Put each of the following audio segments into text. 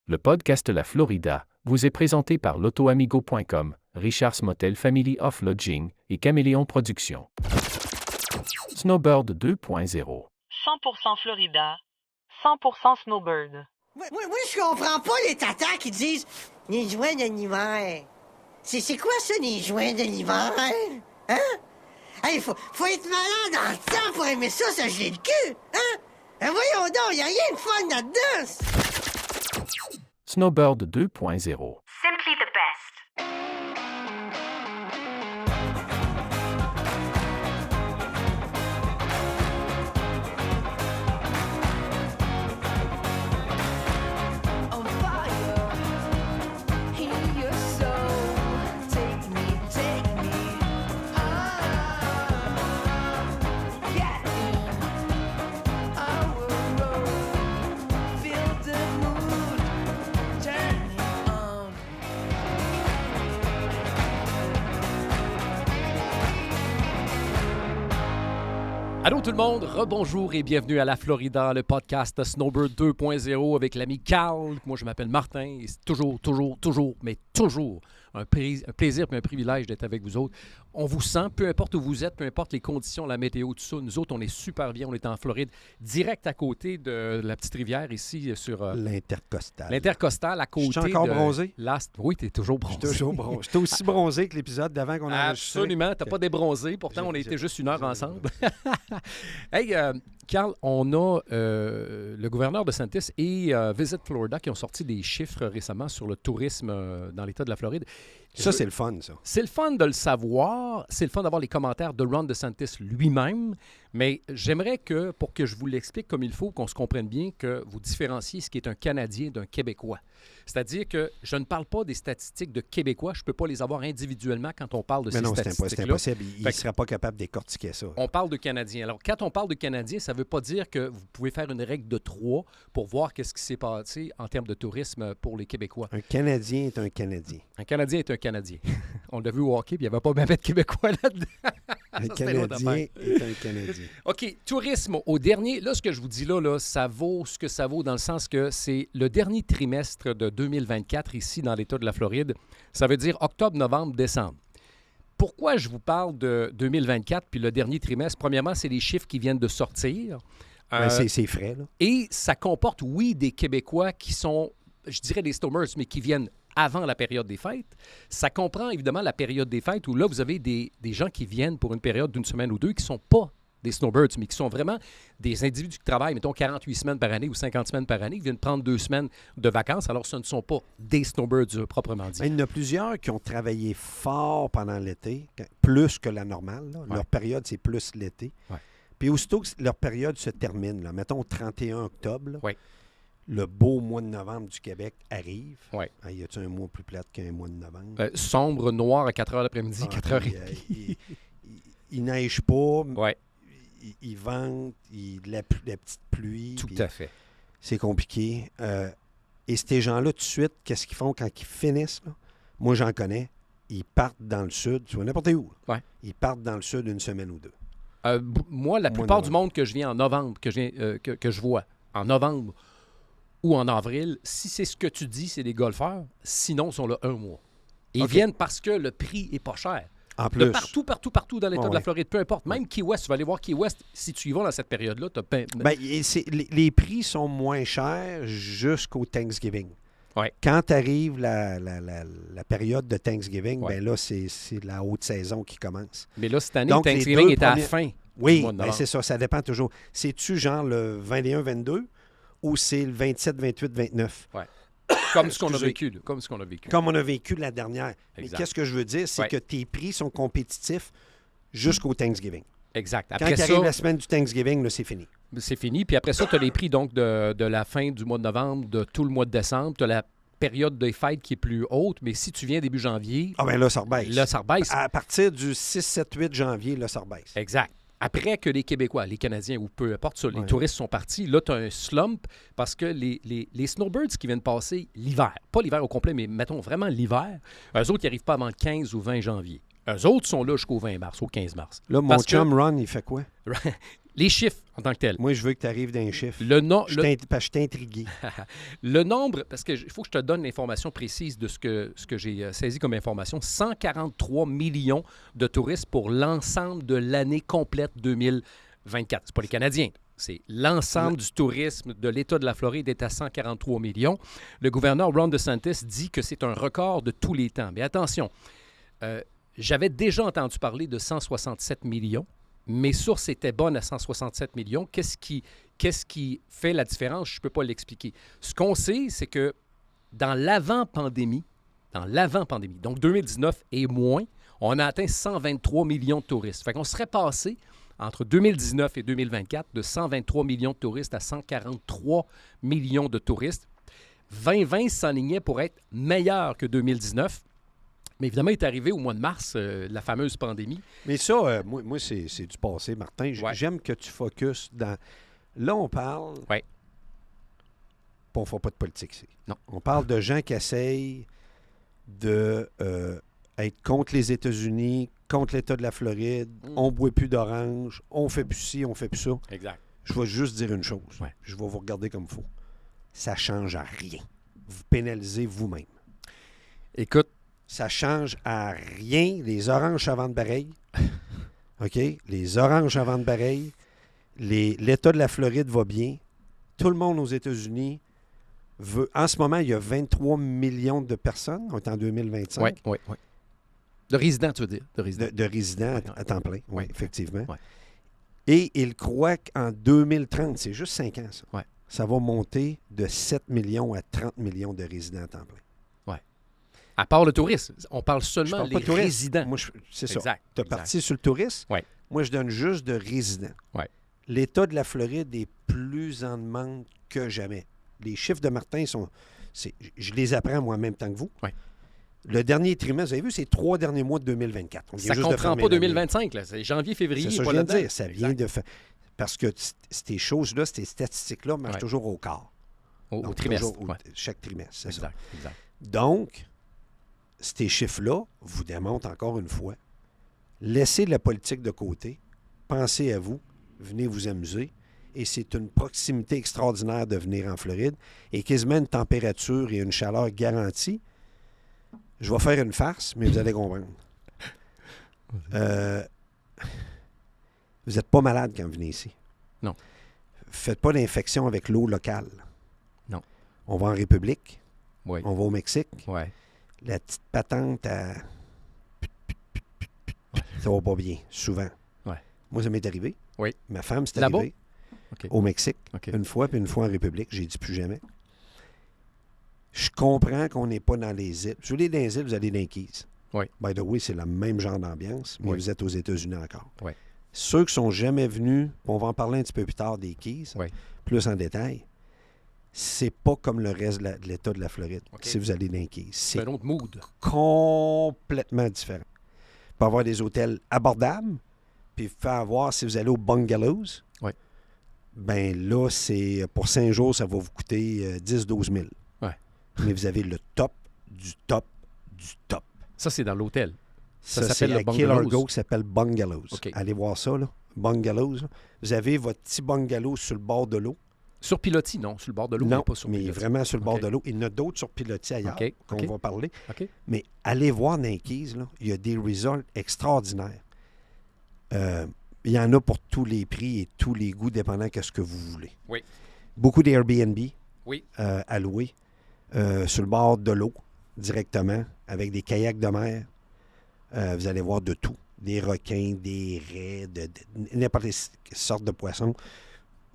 Le podcast La Florida vous est présenté par l'autoamigo.com, Richard's Motel Family of Lodging et Caméléon Productions. Snowbird 2.0. 100% Florida, 100% Snowbird. Moi, je comprends pas les tatas qui disent les joints de l'hiver. C'est quoi ça, les joints de l'hiver? Hein? Hey, faut être malade dans le temps pour aimer ça, se geler le cul. Hein? Ben voyons donc, y a rien de fun là-dedans. Snowbird 2.0. Simply the best. On fire, hear your soul. Take me, get in our road. Feel the mood, turn it on. Allô tout le monde, rebonjour et bienvenue à La Florida, le podcast Snowbird 2.0 avec l'ami Carl. Moi, je m'appelle Martin et c'est toujours un plaisir et un privilège d'être avec vous autres. On vous sent, peu importe où vous êtes, peu importe les conditions, la météo, tout ça. Nous autres, on est super bien. On est en Floride, direct à côté de la petite rivière ici sur L'Intercostal. l'Intercostal, à côté Je suis encore de bronzé? Oui, tu es toujours Je bronzé. suis toujours bronzé. J'étais aussi bronzé que l'épisode d'avant qu'on a enregistré. Absolument. Tu n'as pas débronzé. Pourtant, on a été juste une heure ensemble. Hey, Carl, on a le gouverneur de Santis et Visit Florida qui ont sorti des chiffres récemment sur le tourisme dans l'État de la Floride. Ça, c'est le fun, ça. C'est le fun de le savoir. C'est le fun d'avoir les commentaires de Ron DeSantis lui-même. Mais j'aimerais que, pour que je vous l'explique comme il faut, qu'on se comprenne bien, que vous différenciez ce qui est un Canadien d'un Québécois. C'est-à-dire que je ne parle pas des statistiques de Québécois. Je ne peux pas les avoir individuellement quand on parle de Mais ces non, c'est statistiques-là. impossible. Il ne Fait que- serait pas capable de décortiquer ça. On parle de Canadiens. Alors, quand on parle de Canadiens, ça ne veut pas dire que vous pouvez faire une règle de 3 pour voir qu'est-ce qui s'est passé en termes de tourisme pour les Québécois. Un Canadien est un Canadien. Un Canadien est un Canadien. On l'a vu au hockey, puis il n'y avait pas bien de Québécois là-dedans. Un Ça, c'était l'autre Canadien affaire. est un Canadien. OK, tourisme au dernier. Là, ce que je vous dis là, ça vaut ce que ça vaut dans le sens que c'est le dernier trimestre de 2024 ici dans l'État de la Floride. Ça veut dire octobre, novembre, décembre. Pourquoi je vous parle de 2024 puis le dernier trimestre? Premièrement, c'est les chiffres qui viennent de sortir. Ben, c'est frais, là. Et ça comporte, oui, des Québécois qui sont, je dirais des Stomers, mais qui viennent avant la période des fêtes. Ça comprend évidemment la période des fêtes où là, vous avez des gens qui viennent pour une période d'une semaine ou deux qui ne sont pas des Snowbirds, mais qui sont vraiment des individus qui travaillent, mettons, 48 semaines par année ou 50 semaines par année, qui viennent prendre 2 semaines de vacances. Alors, ce ne sont pas des Snowbirds proprement dit. Ben, il y en a plusieurs qui ont travaillé fort pendant l'été, plus que la normale. Là. Ouais. Leur période, c'est plus l'été. Ouais. Puis aussitôt que leur période se termine, là, mettons 31 octobre, là, Ouais. le beau mois de novembre du Québec arrive. Ouais. Hein, y a-t-il un mois plus plate qu'un mois de novembre? Sombre, noir à 4 heures l'après-midi, 4 heures puis, et il neige pas, Ouais, il vente, la petite pluie. tout puis à fait. c'est compliqué. Et ces gens-là, tout de suite, qu'est-ce qu'ils font quand ils finissent? Là? Moi, j'en connais. Ils partent dans le sud, tu vois, n'importe où. Là. Ouais. Ils partent dans le sud une semaine ou deux. Moi, la Mois de plupart du novembre. monde que je viens en novembre, que je vois en novembre ou en avril, si c'est ce que tu dis, c'est des golfeurs. Sinon, ils sont là un mois. Et ils OK. viennent parce que le prix est pas cher. En De plus, partout dans l'État Ouais, de la ouais. Floride, peu importe. Même Key West, tu vas aller voir Key West, si tu y vas dans cette période-là, tu as ben, les prix sont moins chers jusqu'au Thanksgiving. Ouais. Quand arrive la période de Thanksgiving, Ouais. ben là, c'est la haute saison qui commence. Mais là, cette année, Donc, les Thanksgiving deux est à la premiers- fin. Oui, du mois de ben novembre. c'est ça, ça dépend toujours. C'est-tu genre le 21-22 ou c'est le 27-28-29? Comme ce qu'on a Excusez. vécu. Là, comme ce qu'on a vécu. Comme on a vécu la dernière. Mais Exact. qu'est-ce que je veux dire? C'est Ouais. que tes prix sont compétitifs jusqu'au Thanksgiving. Exact. Quand Après il ça, arrive la semaine du Thanksgiving, là, c'est fini. c'est fini. Puis après ça, tu as les prix donc de la fin du mois de novembre, de tout le mois de décembre. Tu as la période des fêtes qui est plus haute. Mais si tu viens début janvier, Ah ben là, ça rebaisse. là, ça rebaisse. À partir du 6, 7, 8 janvier, là, ça rebaisse. Exact. Après que les Québécois, les Canadiens ou peu importe ça, les Ouais. touristes sont partis, là, tu as un slump parce que les Snowbirds qui viennent passer l'hiver, pas l'hiver au complet, mais mettons vraiment l'hiver, eux autres, ils n'arrivent pas avant le 15 ou 20 janvier. Eux autres sont là jusqu'au 20 mars, au 15 mars. Là, mon Parce que- chum Ron, il fait quoi? Les chiffres en tant que tels. Moi, je veux que tu arrives d'un chiffre. Le, no- Je le- parce que je suis intrigué. le nombre, parce qu'il faut que je te donne l'information précise de ce que j'ai saisi comme information, 143 millions de touristes pour l'ensemble de l'année complète 2024. C'est pas les Canadiens. C'est l'ensemble du tourisme de l'État de la Floride est à 143 millions. Le gouverneur Ron DeSantis dit que c'est un record de tous les temps. Mais attention, j'avais déjà entendu parler de 167 millions. Mes sources étaient bonnes à 167 millions. Qu'est-ce qui fait la différence? Je ne peux pas l'expliquer. Ce qu'on sait, c'est que dans l'avant-pandémie, donc 2019 et moins, on a atteint 123 millions de touristes. Fait qu'on serait passé entre 2019 et 2024 de 123 millions de touristes à 143 millions de touristes. 2020 s'enlignait pour être meilleur que 2019. Mais évidemment, il est arrivé au mois de mars, la fameuse pandémie. Mais ça, moi c'est du passé, Martin. Ouais. J'aime que tu focuses dans... Là, on parle... Ouais. Puis on ne fera pas de politique ici. Non. On parle de gens qui essayent de être contre les États-Unis, contre l'État de la Floride. On ne boit plus d'orange, on fait plus ci, on fait plus ça. Exact. Je vais juste dire une chose. Ouais. Je vais vous regarder comme il faut. Ça ne change à rien. Vous pénalisez vous-même. Écoute, Ça change à rien. Les oranges à vendre pareil. OK? Les oranges à vendre pareil. L'État de la Floride va bien. Tout le monde aux États-Unis veut... En ce moment, il y a 23 millions de personnes. On est en 2025. oui. De résidents, tu veux dire? De résidents. De résidents Ouais, à temps plein. Oui, ouais, effectivement. ouais. Et ils croient qu'en 2030, c'est juste 5 ans, ça. Ouais. Ça va monter de 7 millions à 30 millions de résidents à temps plein. À part le tourisme, on parle Je seulement parle des pas de touristes. résidents. Moi, c'est ça. Exact. Tu as exact. parti sur le tourisme. Ouais. Moi, je donne juste de résidents. Ouais. L'État de la Floride est plus en demande que jamais. Les chiffres de Martin sont... je les apprends moi en même temps que vous. Ouais. Le dernier trimestre, vous avez vu, c'est 3 derniers mois de 2024. On vient Ça ne juste de comprend fermer pas l'année. 2025, là. C'est janvier, février. C'est ça que pas je viens de là-dedans. dire. Ça Exact. vient de faire... Parce que ces choses-là, ces statistiques-là marchent Ouais. toujours au quart. Au Donc, trimestre. toujours ouais. chaque trimestre, c'est ça. Exact. Donc, ces chiffres-là vous démontrent encore une fois, laissez la politique de côté, pensez à vous, venez vous amuser, et c'est une proximité extraordinaire de venir en Floride, et quasiment une température et une chaleur garantie. Je vais faire une farce, mais vous allez comprendre. Vous n'êtes pas malade quand vous venez ici. Non. Faites pas d'infection avec l'eau locale. Non. On va en République, Oui. on va au Mexique. Ouais. La petite patente à... Ça va pas bien, souvent. Ouais. Moi, ça m'est arrivé. Oui. Ma femme, c'est Là-bas? arrivé. OK. Au Mexique, OK. une fois, puis une fois en République. J'ai dit plus jamais. Je comprends qu'on n'est pas dans les îles. Si vous allez dans les îles, vous allez dans les Keys. Oui. By the way, c'est le même genre d'ambiance, mais Oui. vous êtes aux États-Unis encore. Oui. Ceux qui sont jamais venus, puis on va en parler un petit peu plus tard des Keys, Oui. plus en détail, c'est pas comme le reste de l'État de la Floride, OK. si vous allez dans les Keys. C'est C'est un autre mood. complètement différent. Il peut y avoir des hôtels abordables, puis il peut avoir, si vous allez aux bungalows, Oui. ben là, c'est pour 5 jours, ça va vous coûter 10-12 000. Ouais. Mais vous avez le top du top du top. Ça, c'est dans l'hôtel. Ça Ça, s'appelle c'est le à bungalows. Key Largo qui s'appelle Bungalows. OK. Allez voir ça, là. Bungalows. Là. Vous avez votre petit bungalow sur le bord de l'eau. Sur pilotis, non. Sur le bord de l'eau, Non, mais pas sur mais pilotis. vraiment sur le bord OK. de l'eau. Il y en a d'autres sur pilotis ailleurs OK, qu'on OK. va parler. OK. Mais allez voir dans les Keys, là, il y a des resorts extraordinaires. Il y en a pour tous les prix et tous les goûts, dépendant de ce que vous voulez. Oui. Beaucoup d'Airbnb Oui. à louer sur le bord de l'eau, directement, avec des kayaks de mer. Vous allez voir de tout. Des requins, des raies, n'importe quelle sorte de poisson.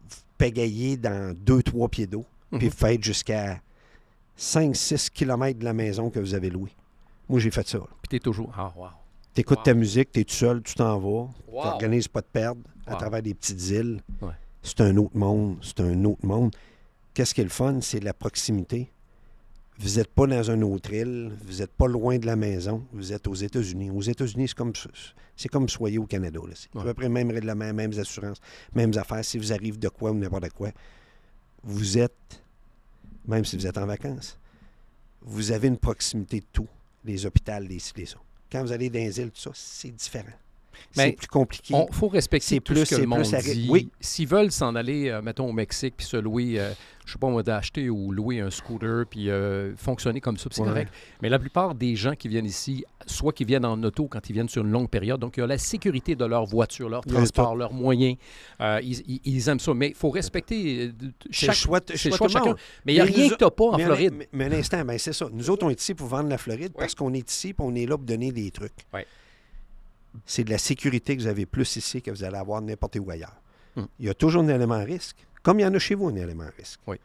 Vous pagayez dans 2-3 pieds d'eau, puis vous faites jusqu'à 5-6 km de la maison que vous avez louée. Moi, j'ai fait ça. Puis t'es toujours... Ah, wow. Tu écoutes Wow. ta musique, tu es tout seul, tu t'en vas. Wow. Tu n'organises pas de perdre à Wow. travers des petites îles. Ouais. C'est un autre monde. C'est un autre monde. Qu'est-ce qui est le fun? C'est la proximité. Vous n'êtes pas dans une autre île. Vous n'êtes pas loin de la maison. Vous êtes aux États-Unis. Aux États-Unis, c'est comme soyez au Canada. Là. C'est Ouais. à peu près le même règlement, mêmes assurances, mêmes affaires. Si vous arrive de quoi ou n'importe quoi, vous êtes, même si vous êtes en vacances, vous avez une proximité de tout. Les hôpitaux, les ci, les ça. Quand vous allez dans les îles, tout ça, c'est différent. Mais c'est plus compliqué. Il faut respecter C'est tout plus- ce que le c'est monde plus dit. Oui. S'ils veulent s'en aller, mettons, au Mexique, puis se louer, je sais pas moi, d'acheter ou louer un scooter, puis fonctionner comme ça, puis c'est Ouais. correct. Mais la plupart des gens qui viennent ici, soit qui viennent en auto quand ils viennent sur une longue période, donc il y a la sécurité de leur voiture, leur Il y a transport, leurs moyens. Ils aiment ça. Mais il faut respecter C'est le choix de c'est le tout choix de le chacun. monde. Mais il n'y a Mais rien nous que tu n'as pas en mais Floride. Mais un instant, ben c'est ça. Nous autres, on est ici pour vendre la Floride parce qu'on est ici et on est là pour donner des trucs. Oui. C'est de la sécurité que vous avez plus ici que vous allez avoir n'importe où ailleurs. Hum. Il y a toujours un élément risque, comme il y en a chez vous un élément risque. Oui.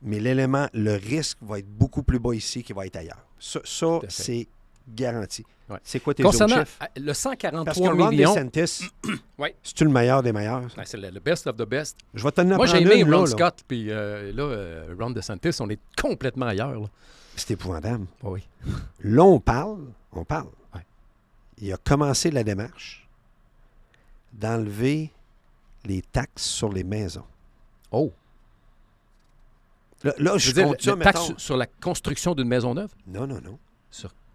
Mais le risque va être beaucoup plus bas ici qu'il va être ailleurs. Ça à fait. c'est garanti. Ouais. C'est quoi tes Concernant autres chiffres? le Parce que 143 Ron millions, DeSantis, Oui. c'est-tu le meilleur des meilleurs? ben, c'est le best of the best. Je vais te donner Moi, j'ai prendre aimé une, là, Ron là. Scott, puis Ron DeSantis, on est complètement ailleurs. Là. C'est épouvantable. Oui. Là, on parle. Ouais. Il a commencé la démarche d'enlever les taxes sur les maisons. Oh. Là, je veux dire, compte ça, la taxe mettons... sur la construction d'une maison neuve? Non.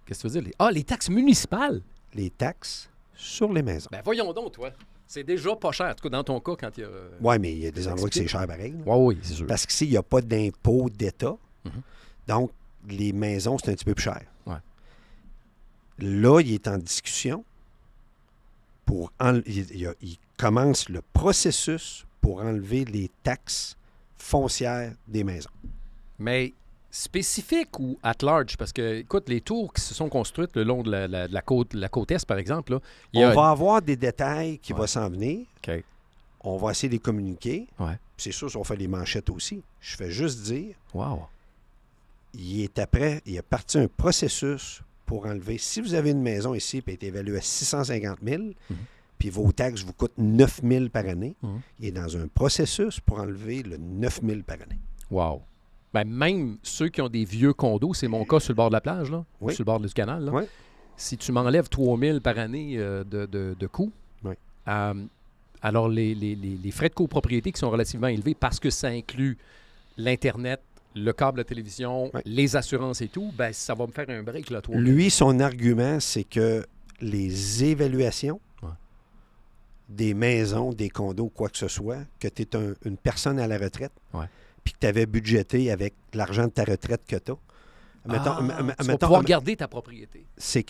Qu'est-ce que tu veux dire? Les taxes municipales? Les taxes sur les maisons. Ben voyons donc, toi. C'est déjà pas cher, en tout cas dans ton cas, quand il y a... Oui, mais il y a des endroits que c'est cher pareil. là. Oui, c'est sûr. Parce qu'ici, il n'y a pas d'impôt d'État. Mhm. Donc, les maisons, c'est un petit peu plus cher. Ouais. Là, il est en discussion pour... Il commence le processus pour enlever les taxes foncières des maisons. Mais spécifique ou at large? Parce que, écoute, les tours qui se sont construites le long de la côte Est, par exemple, là, il y a... On va avoir des détails qui Ouais. vont s'en venir. OK. On va essayer de les communiquer. Ouais. C'est sûr, si on fait les manchettes aussi. Je fais juste dire, Wow. il est parti un processus pour enlever. Si vous avez une maison ici qui est évaluée à 650 000, puis vos taxes vous coûtent 9 000 par année, Mhm. il est dans un processus pour enlever le 9 000 par année. Wow. Ben, même ceux qui ont des vieux condos, c'est mon cas sur le bord de la plage, là, Oui. sur le bord du canal. Là. Oui. Si tu m'enlèves 3 000 par année de coûts, Oui. alors les frais de copropriété qui sont relativement élevés parce que ça inclut l'Internet, le câble de télévision, Oui. les assurances et tout, ben, ça va me faire un break, là, 3 000. Lui, son argument, c'est que les évaluations Ouais. des maisons, des condos, quoi que ce soit, que tu es une personne à la retraite, Ouais. puis que tu avais budgété avec l'argent de ta retraite que tu as. Tu vas pouvoir garder ta propriété. C'est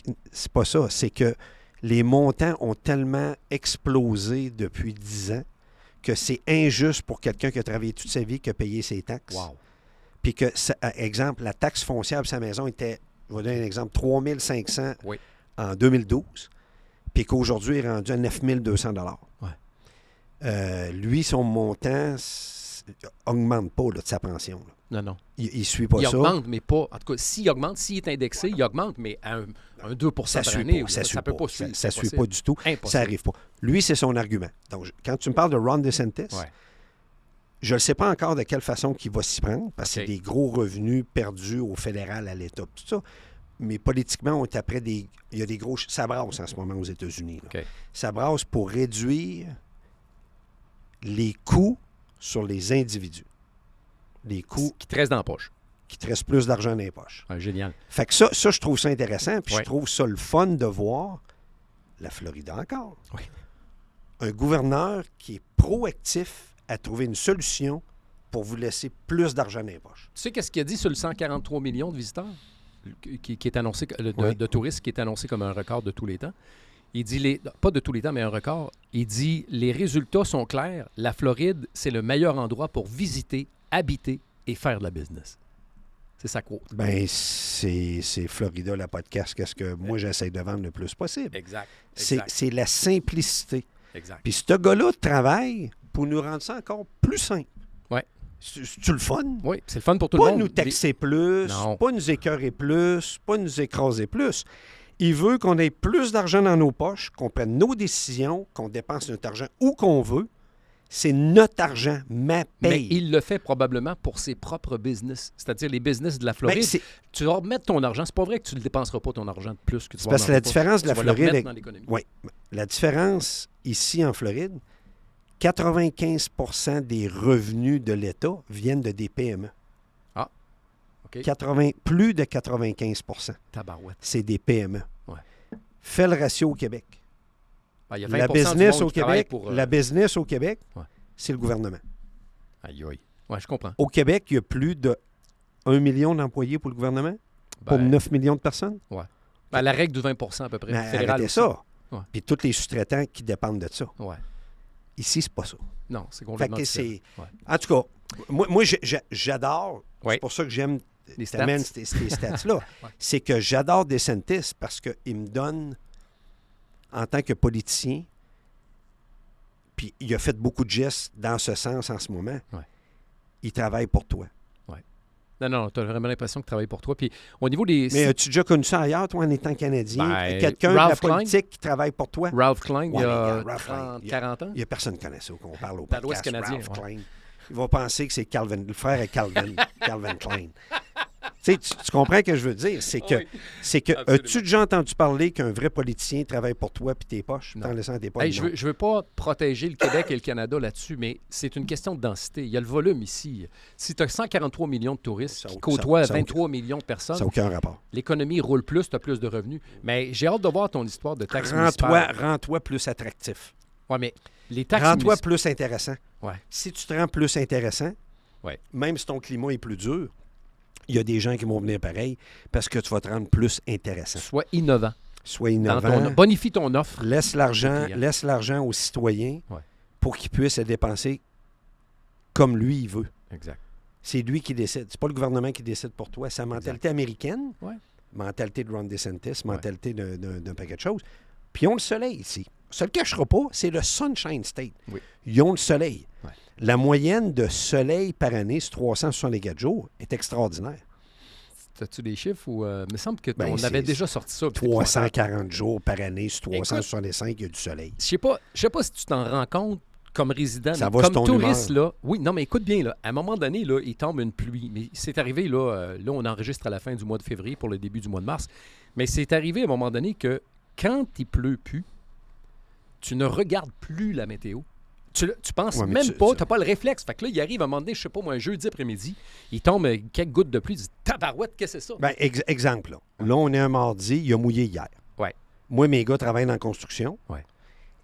pas ça. C'est que les montants ont tellement explosé depuis 10 ans que c'est injuste pour quelqu'un qui a travaillé toute sa vie, qui a payé ses taxes. Wow. Puis que, exemple, la taxe foncière de sa maison était, je vais donner un exemple, 3 500 Oui. en 2012, puis qu'aujourd'hui, il est rendu à 9 200 Ouais. Lui, son montant augmente pas là, de sa pension. Là. Non. Il ne suit pas Il ça. augmente, mais pas... En tout cas, s'il augmente, s'il est indexé, il augmente, mais à un 2 Ça par suit année. pas, ça suit peut pas. pas suivre. Ça c'est suit pas impossible. du tout. Impossible. Ça n'arrive pas. Lui, c'est son argument. Donc, quand tu me parles de Ron DeSantis, Ouais. je ne sais pas encore de quelle façon qu'il va s'y prendre, parce que OK. c'est des gros revenus perdus au fédéral, à l'État, tout ça. Mais politiquement, on est après des... Il y a des gros... Ça brasse en ce moment aux États-Unis. là. OK. Ça brasse pour réduire les coûts sur les individus. Les coûts Qui te reste dans la poche. qui te restent plus d'argent dans les poches. Ouais, génial. Fait que ça, je trouve ça intéressant, puis Ouais. je trouve ça le fun de voir la Floride encore. Oui. Un gouverneur qui est proactif à trouver une solution pour vous laisser plus d'argent dans les poches. Tu sais qu'est-ce qu'il a dit sur le 143 millions de visiteurs qui est annoncé, Oui. de touristes qui est annoncé comme un record de tous les temps? Il dit, pas de tous les temps, mais un record. Il dit, les résultats sont clairs. La Floride, c'est le meilleur endroit pour visiter, habiter et faire de la business. C'est sa quote. Ben, c'est Florida, la podcast, qu'est-ce que moi, j'essaie de vendre le plus possible. Exact. C'est la simplicité. Exact. Puis ce gars-là travaille pour nous rendre ça encore plus simple. Ouais. C'est-tu le fun? Oui, c'est le fun pour tout le Pas monde. nous taxer plus, Non. pas nous écœurer plus, pas nous écraser plus. Il veut qu'on ait plus d'argent dans nos poches, qu'on prenne nos décisions, qu'on dépense notre argent où qu'on veut. C'est notre argent, ma Mais paye. il le fait probablement pour ses propres business, c'est-à-dire les business de la Ben, Floride. c'est Tu vas remettre ton argent. C'est pas vrai que tu ne dépenseras pas ton argent de plus que tu c'est vas parce en que la avoir. différence de la Tu vas le Floride... remettre dans l'économie. Oui. La différence ici en Floride, 95 des revenus de l'État viennent de des PME. OK. Plus de 95 Tabarouette. c'est des PME. Ouais. Fais le ratio au Québec. Ben, il y a 20% La du business monde au qui travaille Québec, pour, la business au Québec, Ouais. c'est le gouvernement. Aïe, aïe. Ouais, je comprends. Au Québec, il y a plus de 1 million d'employés pour le gouvernement, pour Ben, 9 millions de personnes. ben, la règle du 20 à peu près. Mais fédérale arrêtez aussi. ça. Ouais. Puis tous les sous-traitants qui dépendent de ça. Ouais. Ici, c'est pas ça. Non, c'est Fait complètement que différent. c'est... Ouais. En tout cas, moi j'adore. Oui. C'est pour ça que j'aime Les t'amènes stats. ces stats-là. Ouais. C'est que j'adore DeSantis parce qu'il me donne, en tant que politicien, puis il a fait beaucoup de gestes dans ce sens en ce moment, Ouais. il travaille pour toi. Non, tu as vraiment l'impression qu'il travaille pour toi. Puis au niveau des... Mais as-tu déjà connu ça ailleurs, toi, en étant Canadien? Ben, Quelqu'un de la Ralph Klein. politique qui travaille pour toi? Ralph Klein, il y Ouais, a mais Ralph Klein, 30, il y a- 40 ans. Il n'y a personne qui connaît ça, qu'on parle au Dans l'Ouest podcast. canadien, Ralph ouais. Klein. Il va penser que c'est Calvin. Le frère est Calvin. Calvin Klein. Tu sais, tu comprends ce que je veux dire? C'est que, Absolument. as-tu déjà entendu parler qu'un vrai politicien travaille pour toi puis tes poches, Non. t'en laissant tes poches? Hey, je Non. veux pas protéger le Québec et le Canada là-dessus, mais c'est une question de densité. Il y a le volume ici. Si tu as 143 millions de touristes Ça- qui côtoient ça- 23 millions de personnes, Ça n'a aucun rapport. l'économie roule plus, tu as plus de revenus. Mais j'ai hâte de voir ton histoire de taxes municipales. Rends-toi plus attractif. Ouais, mais les taxes Rends-toi municipales... plus intéressant. Ouais. Si tu te rends plus intéressant, Ouais. même si ton climat est plus dur, il y a des gens qui vont venir pareil parce que tu vas te rendre plus intéressant. Sois innovant. Sois Dans innovant. bonifie ton offre. Laisse aux l'argent, clients. aux citoyens Ouais. pour qu'ils puissent le dépenser comme lui il veut. Exact. C'est lui qui décide. C'est pas le gouvernement qui décide pour toi. C'est la mentalité américaine, Ouais. mentalité de Ron DeSantis, mentalité d'un paquet de choses. Puis ils ont le soleil ici. Ça ne le cachera pas, c'est le Sunshine State. Oui. Ils ont le soleil. Ouais. La moyenne de soleil par année sur 364 jours est extraordinaire. As-tu des chiffres ou... il me semble que Ben, on c'est- avait déjà sorti ça. puis c'est épouvantable. 340 jours par année sur 365, il y a du soleil. Je sais pas si tu t'en rends compte comme résident, Ça mais va sur comme ton touriste, là. Oui, non, mais écoute bien, là. À un moment donné, là, il tombe une pluie. Mais c'est arrivé, là, on enregistre à la fin du mois de février pour le début du mois de mars. Mais c'est arrivé à un moment donné que quand il pleut plus, tu ne regardes plus la météo. Tu penses Ouais, mais même tu- pas, tu- tu n'as pas le réflexe. Fait que là, il arrive à un moment donné, je sais pas moi, un jeudi après-midi, il tombe quelques gouttes de pluie, il dit tabarouette, qu'est-ce que c'est ça? Ben, exemple, là. Là, on est un mardi, il a mouillé hier. Ouais. Moi, mes gars travaillent dans la construction. Ouais.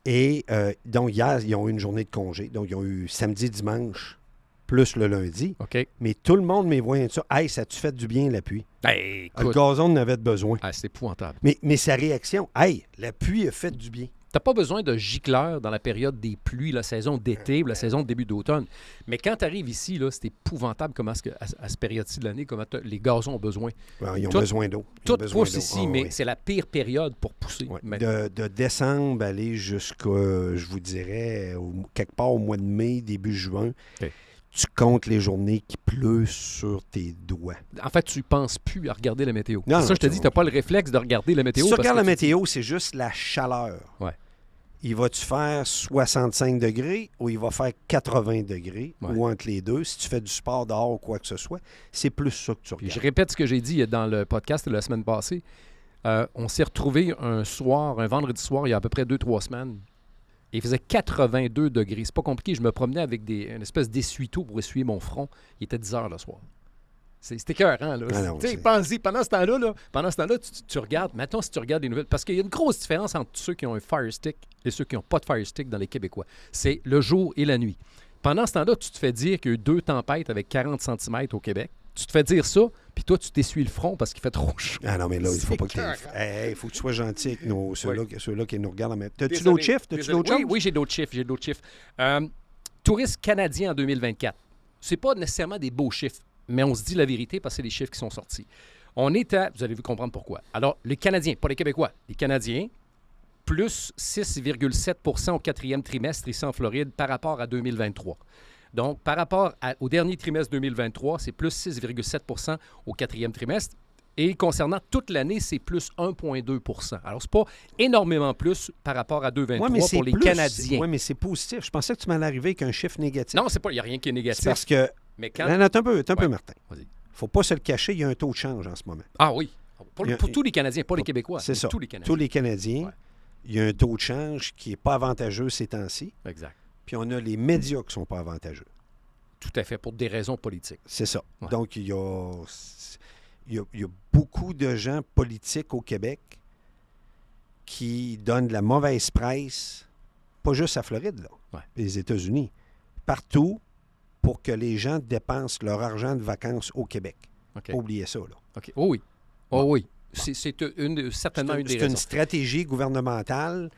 Et donc, hier, ils ont eu une journée de congé. Donc, ils ont eu samedi, dimanche, plus le lundi. OK. Mais tout le monde me voyait ça. Hey, ça te fait du bien, la pluie. Ben, Le écoute, gazon en avait besoin. c'est épouvantable. Mais sa réaction, hey, la pluie a fait du bien. T'as pas besoin de gicleurs dans la période des pluies, la saison d'été ou la saison de début d'automne. Mais quand tu arrives ici, là, c'est épouvantable comment à cette période-ci de l'année, comment les gazons ont besoin. Ouais, ils ont Tout- besoin d'eau. Ils ont Tout besoin pousse d'eau. ici, Ah, mais oui. c'est la pire période pour pousser. Ouais. Mais- De décembre aller jusqu'à, je vous dirais, quelque part au mois de mai, début juin, OK. tu comptes les journées qui pleut sur tes doigts. En fait, tu penses plus à regarder la météo. Non, C'est ça, non, je te dis, tu n'as pas le réflexe de regarder la météo. Si tu parce regardes que la météo, c'est juste la chaleur. Ouais. Il va-tu faire 65 degrés ou il va faire 80 degrés Ouais. ou entre les deux? Si tu fais du sport dehors ou quoi que ce soit, c'est plus ça que tu Puis regardes. je répète ce que j'ai dit dans le podcast de la semaine passée. On s'est retrouvés un vendredi soir, il y a à peu près 2-3 semaines. Et il faisait 82 degrés. C'est pas compliqué. Je me promenais avec une espèce d'essuie-tout pour essuyer mon front. Il était 10 heures le soir. C'était écœurant, là. Ah non, Tu sais, c'est- pense-y, pendant ce temps-là, tu regardes. Maintenant, si tu regardes les nouvelles, parce qu'il y a une grosse différence entre ceux qui ont un Fire Stick et ceux qui n'ont pas de Fire Stick dans les Québécois. C'est le jour et la nuit. Pendant ce temps-là, tu te fais dire qu'il y a eu 2 tempêtes avec 40 cm au Québec. Tu te fais dire ça, puis toi, tu t'essuies le front parce qu'il fait trop chaud. Ah non, mais là, il faut C'est pas que écœurant. il faut que tu sois gentil avec ceux-là qui nous regardent. T'as-tu Désolé, d'autres chiffres? T'as-tu désolé. d'autres Oui, choses? oui, j'ai d'autres chiffres. Touristes canadiens en 2024. C'est pas nécessairement des beaux chiffres, mais on se dit la vérité parce que c'est les chiffres qui sont sortis. On est à... Vous allez comprendre pourquoi. Alors, les Canadiens, pas les Québécois. Les Canadiens, plus 6,7 au quatrième trimestre ici en Floride par rapport à 2023. Donc, par rapport au dernier trimestre 2023, c'est plus 6,7 au quatrième trimestre. Et concernant toute l'année, c'est plus 1,2 Alors, c'est pas énormément plus par rapport à 2023 Ouais, mais c'est pour les plus. Canadiens. Oui, mais c'est positif. Je pensais que tu m'en arrivais avec un chiffre négatif. Non, il n'y a rien qui est C'est négatif. parce que. Mais quand... Non, attends un peu, Ouais. Martin. Vas-y. Faut pas se le cacher, il y a un taux de change en ce moment. Ah oui. Pour Il y a- tous les Canadiens, pas les Québécois. C'est mais ça. Tous les Canadiens. Tous les Canadiens, Ouais. il y a un taux de change qui n'est pas avantageux ces temps-ci. Exact. Puis on a les médias qui ne sont pas avantageux. Tout à fait, pour des raisons politiques. C'est ça. Ouais. Donc, il y a beaucoup de gens politiques au Québec qui donne de la mauvaise presse, pas juste à Floride, là, Ouais. les États-Unis, partout pour que les gens dépensent leur argent de vacances au Québec. OK. Pas oublier ça, là. OK. Oh oui. Oh oui. C'est certainement une des C'est une raisons. stratégie gouvernementale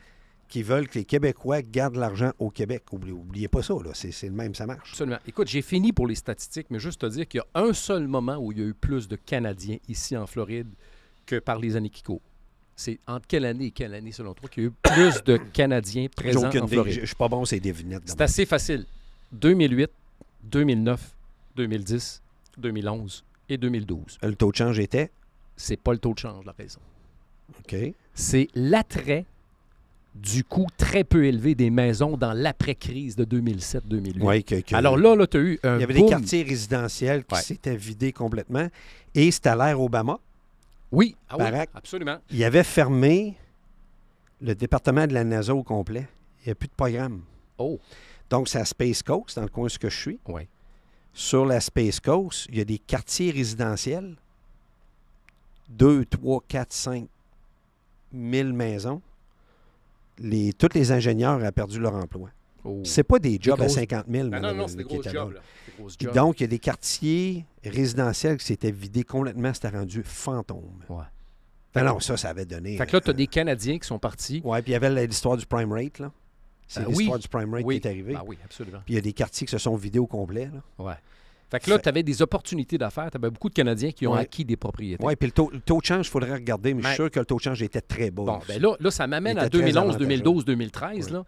qui veulent que les Québécois gardent l'argent au Québec. Oubliez pas ça, là. C'est le même, ça marche. Absolument. Écoute, j'ai fini pour les statistiques, mais juste te dire qu'il y a un seul moment où il y a eu plus de Canadiens ici en Floride que par les années qui courent. C'est entre quelle année et quelle année, selon toi, qu'il y a eu plus de Canadiens J'ai présents aucune en idée. Floride? Je suis pas bon, c'est devinettes. C'est assez facile. 2008, 2009, 2010, 2011 et 2012. Le taux de change était? C'est pas le taux de change, la raison. OK. C'est l'attrait du coût très peu élevé des maisons dans l'après-crise de 2007-2008. Ouais, Alors là tu as eu un il y avait boom. des quartiers résidentiels qui Ouais. s'étaient vidés complètement. Et c'était à l'ère Obama. Oui, ah oui, Barack. absolument. Il avait fermé le département de la NASA au complet. Il n'y a plus de programme. Oh, Donc, c'est à Space Coast, dans le coin où je suis. oui. Sur la Space Coast, il y a des quartiers résidentiels. 2, 3, 4, 5 000 maisons. Tous les ingénieurs ont perdu leur emploi. Oh. C'est pas des jobs grosses- à 50 000, Non, c'est des qui gros étaient jobs. là. Là. Des grosses Puis jobs. donc, il y a des quartiers résidentiels qui s'étaient vidés complètement, c'était rendu fantôme. Ouais. Non, ça avait donné... Fait que là, tu as des Canadiens qui sont partis. Oui, puis il y avait l'histoire du prime rate, là. C'est oui. l'histoire du prime rate Oui. qui est arrivée. Ah oui, absolument. Puis il y a des quartiers qui se sont vidés au complet, là. Ouais. Fait que là, Fait- tu avais des opportunités d'affaires. Tu avais beaucoup de Canadiens qui ont Ouais. acquis des propriétés. Oui, puis le taux de change, il faudrait regarder, mais je Mais- suis sûr que le taux de change était très bas. Bon, aussi. ben là, ça m'amène Il à était très 2011, avantageux. 2012, 2013. Oui. Là.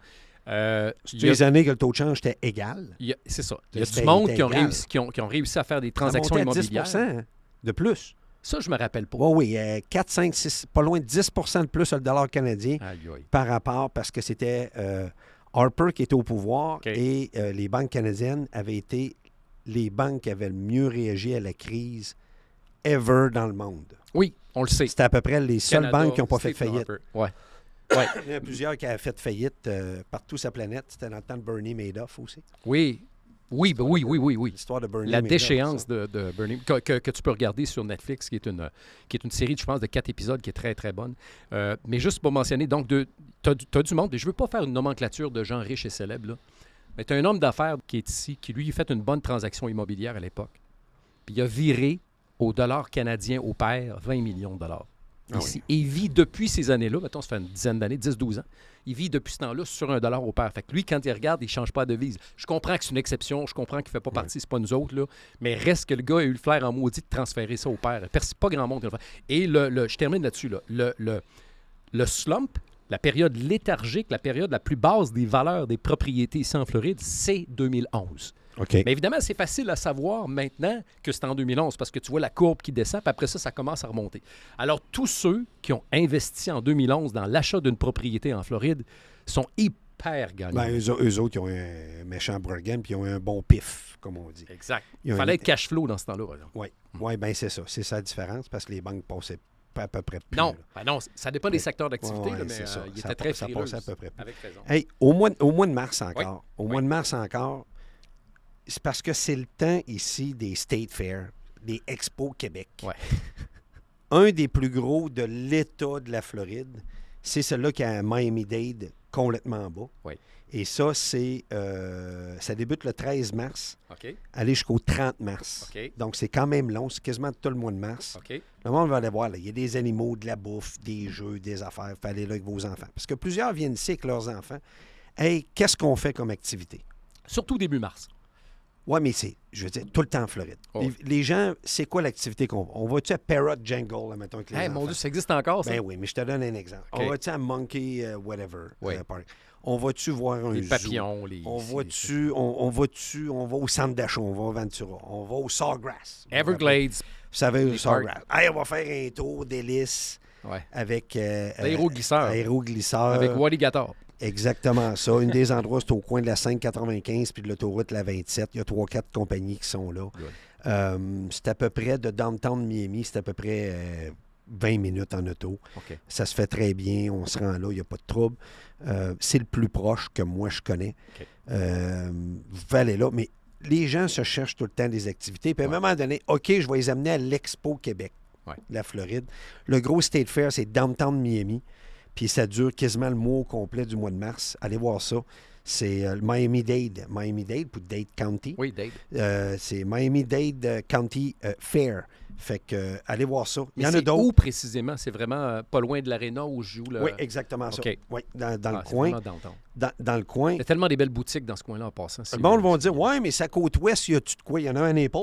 C'est Il y a- les années que le taux de change était égal. c'est ça. Il y a C'était du monde qui ont, égal. réussi, qui ont réussi à faire des Ça transactions montait à immobilières. 10 de plus. Ça, je me rappelle pas. Oui, 4, 5, 6, pas loin de 10 de plus le dollar canadien Aïe, aïe. par rapport, parce que c'était Harper qui était au pouvoir OK. et les banques canadiennes avaient été les banques qui avaient le mieux réagi à la crise ever dans le monde. Oui, on le sait. C'était à peu près les seules Canada, banques qui n'ont pas fait Stephen faillite. Harper. Ouais. Ouais. Il y en a plusieurs qui avaient fait faillite partout sur la planète. C'était dans le temps de Bernie Madoff aussi. Oui. Oui, ben oui. L'histoire de Bernie La Madoff. déchéance ça. de Bernie, que tu peux regarder sur Netflix, qui est une série, je pense, de 4 épisodes qui est très, très bonne. Mais juste pour mentionner, donc, tu as du monde, et je ne veux pas faire une nomenclature de gens riches et célèbres, là, mais tu as un homme d'affaires qui est ici, qui, lui, a fait une bonne transaction immobilière à l'époque. Puis il a viré au dollar canadien au pair 20 millions de dollars. Ah Ici. Et il vit depuis ces années-là, mettons, ça fait une dizaine d'années, 10-12 ans, il vit depuis ce temps-là sur $1 au pair. Fait que lui, quand il regarde, il ne change pas de devise. Je comprends que c'est une exception, je comprends qu'il ne fait pas partie, c'est pas nous autres, là, mais reste que le gars a eu le flair en maudit de transférer ça au pair. Pas grand monde qui le fait. Et je termine là-dessus, là. Le slump, la période léthargique, la période la plus basse des valeurs des propriétés ici en Floride, c'est 2011. OK. Mais évidemment, c'est facile à savoir maintenant que c'est en 2011 parce que tu vois la courbe qui descend, puis après ça, ça commence à remonter. Alors, tous ceux qui ont investi en 2011 dans l'achat d'une propriété en Floride sont hyper gagnants. Ben, eux autres, ils ont un méchant bargain puis ils ont un bon pif, comme on dit. Exact. Ils Il ont fallait un- être cash flow dans ce temps-là. par exemple. Oui, bien c'est ça. C'est ça la différence parce que les banques passaient pas à peu près plus. Non, là. ben non, ça dépend des secteurs d'activité, Ouais, là, mais c'est ça. il Ça était très ça frileux. passait à peu près plus. Avec raison. Hey, au mois de mars encore, Oui. mois de mars encore, c'est parce que c'est le temps ici des State Fairs, des Expos Québec. Ouais. Un des plus gros de l'État de la Floride, c'est celui-là qui a un Miami-Dade complètement en bas. Oui. Et ça, ça débute le 13 mars, OK, aller jusqu'au 30 mars. OK. Donc, c'est quand même long, c'est quasiment tout le mois de mars. OK. Le monde va aller voir, là, il y a des animaux, de la bouffe, des jeux, des affaires. Il faut aller là avec vos enfants. Parce que plusieurs viennent ici avec leurs enfants. Hey, qu'est-ce qu'on fait comme activité? Surtout début mars. Oui, mais c'est, je veux dire, tout le temps en Floride. Oh. Les gens, c'est quoi l'activité qu'on va? On va-tu à Parrot Jangle, là, mettons, avec les Hey, enfants? mon Dieu, ça existe encore, ça? Ben oui, mais je te donne un exemple. OK. On va-tu à Monkey, whatever, Oui. Park? On va-tu voir un Les zoo? papillons, les... On va au centre d'achat, on va au Ventura, on va au Sawgrass. Everglades. Vous savez, Les au Sawgrass. Hey, on va faire un tour d'hélice Ouais. avec... L'aéroglisseur. Aéroglisseur. Avec Wally Gator. Exactement ça. Une des endroits, c'est au coin de la 595 puis de l'autoroute la 27. Il y a 3-4 compagnies qui sont là. C'est à peu près de downtown Miami, c'est à peu près 20 minutes en auto. OK. Ça se fait très bien, on se rend là, il n'y a pas de trouble. C'est le plus proche que moi je connais. OK. Vous pouvez aller là, mais les gens se cherchent tout le temps des activités. Puis à un moment donné, OK, je vais les amener à l'Expo Québec, Ouais. de la Floride. Le gros State Fair, c'est downtown Miami. Puis ça dure quasiment le mois complet du mois de mars. Allez voir ça. C'est le Miami-Dade pour Dade County. Oui, Dave. C'est Miami-Dade County Fair. Fait que, allez voir ça. Il y en a C'est d'autres. où précisément? C'est vraiment pas loin de l'aréna où je joue. Oui, exactement ça. OK. Oui, dans le C'est coin. vraiment downtown. Dans le coin. Il y a tellement des belles boutiques dans ce coin-là en passant. Le monde va dire, ouais, mais sa côte ouest, il y a-tu de quoi? Il y en a un à Naples,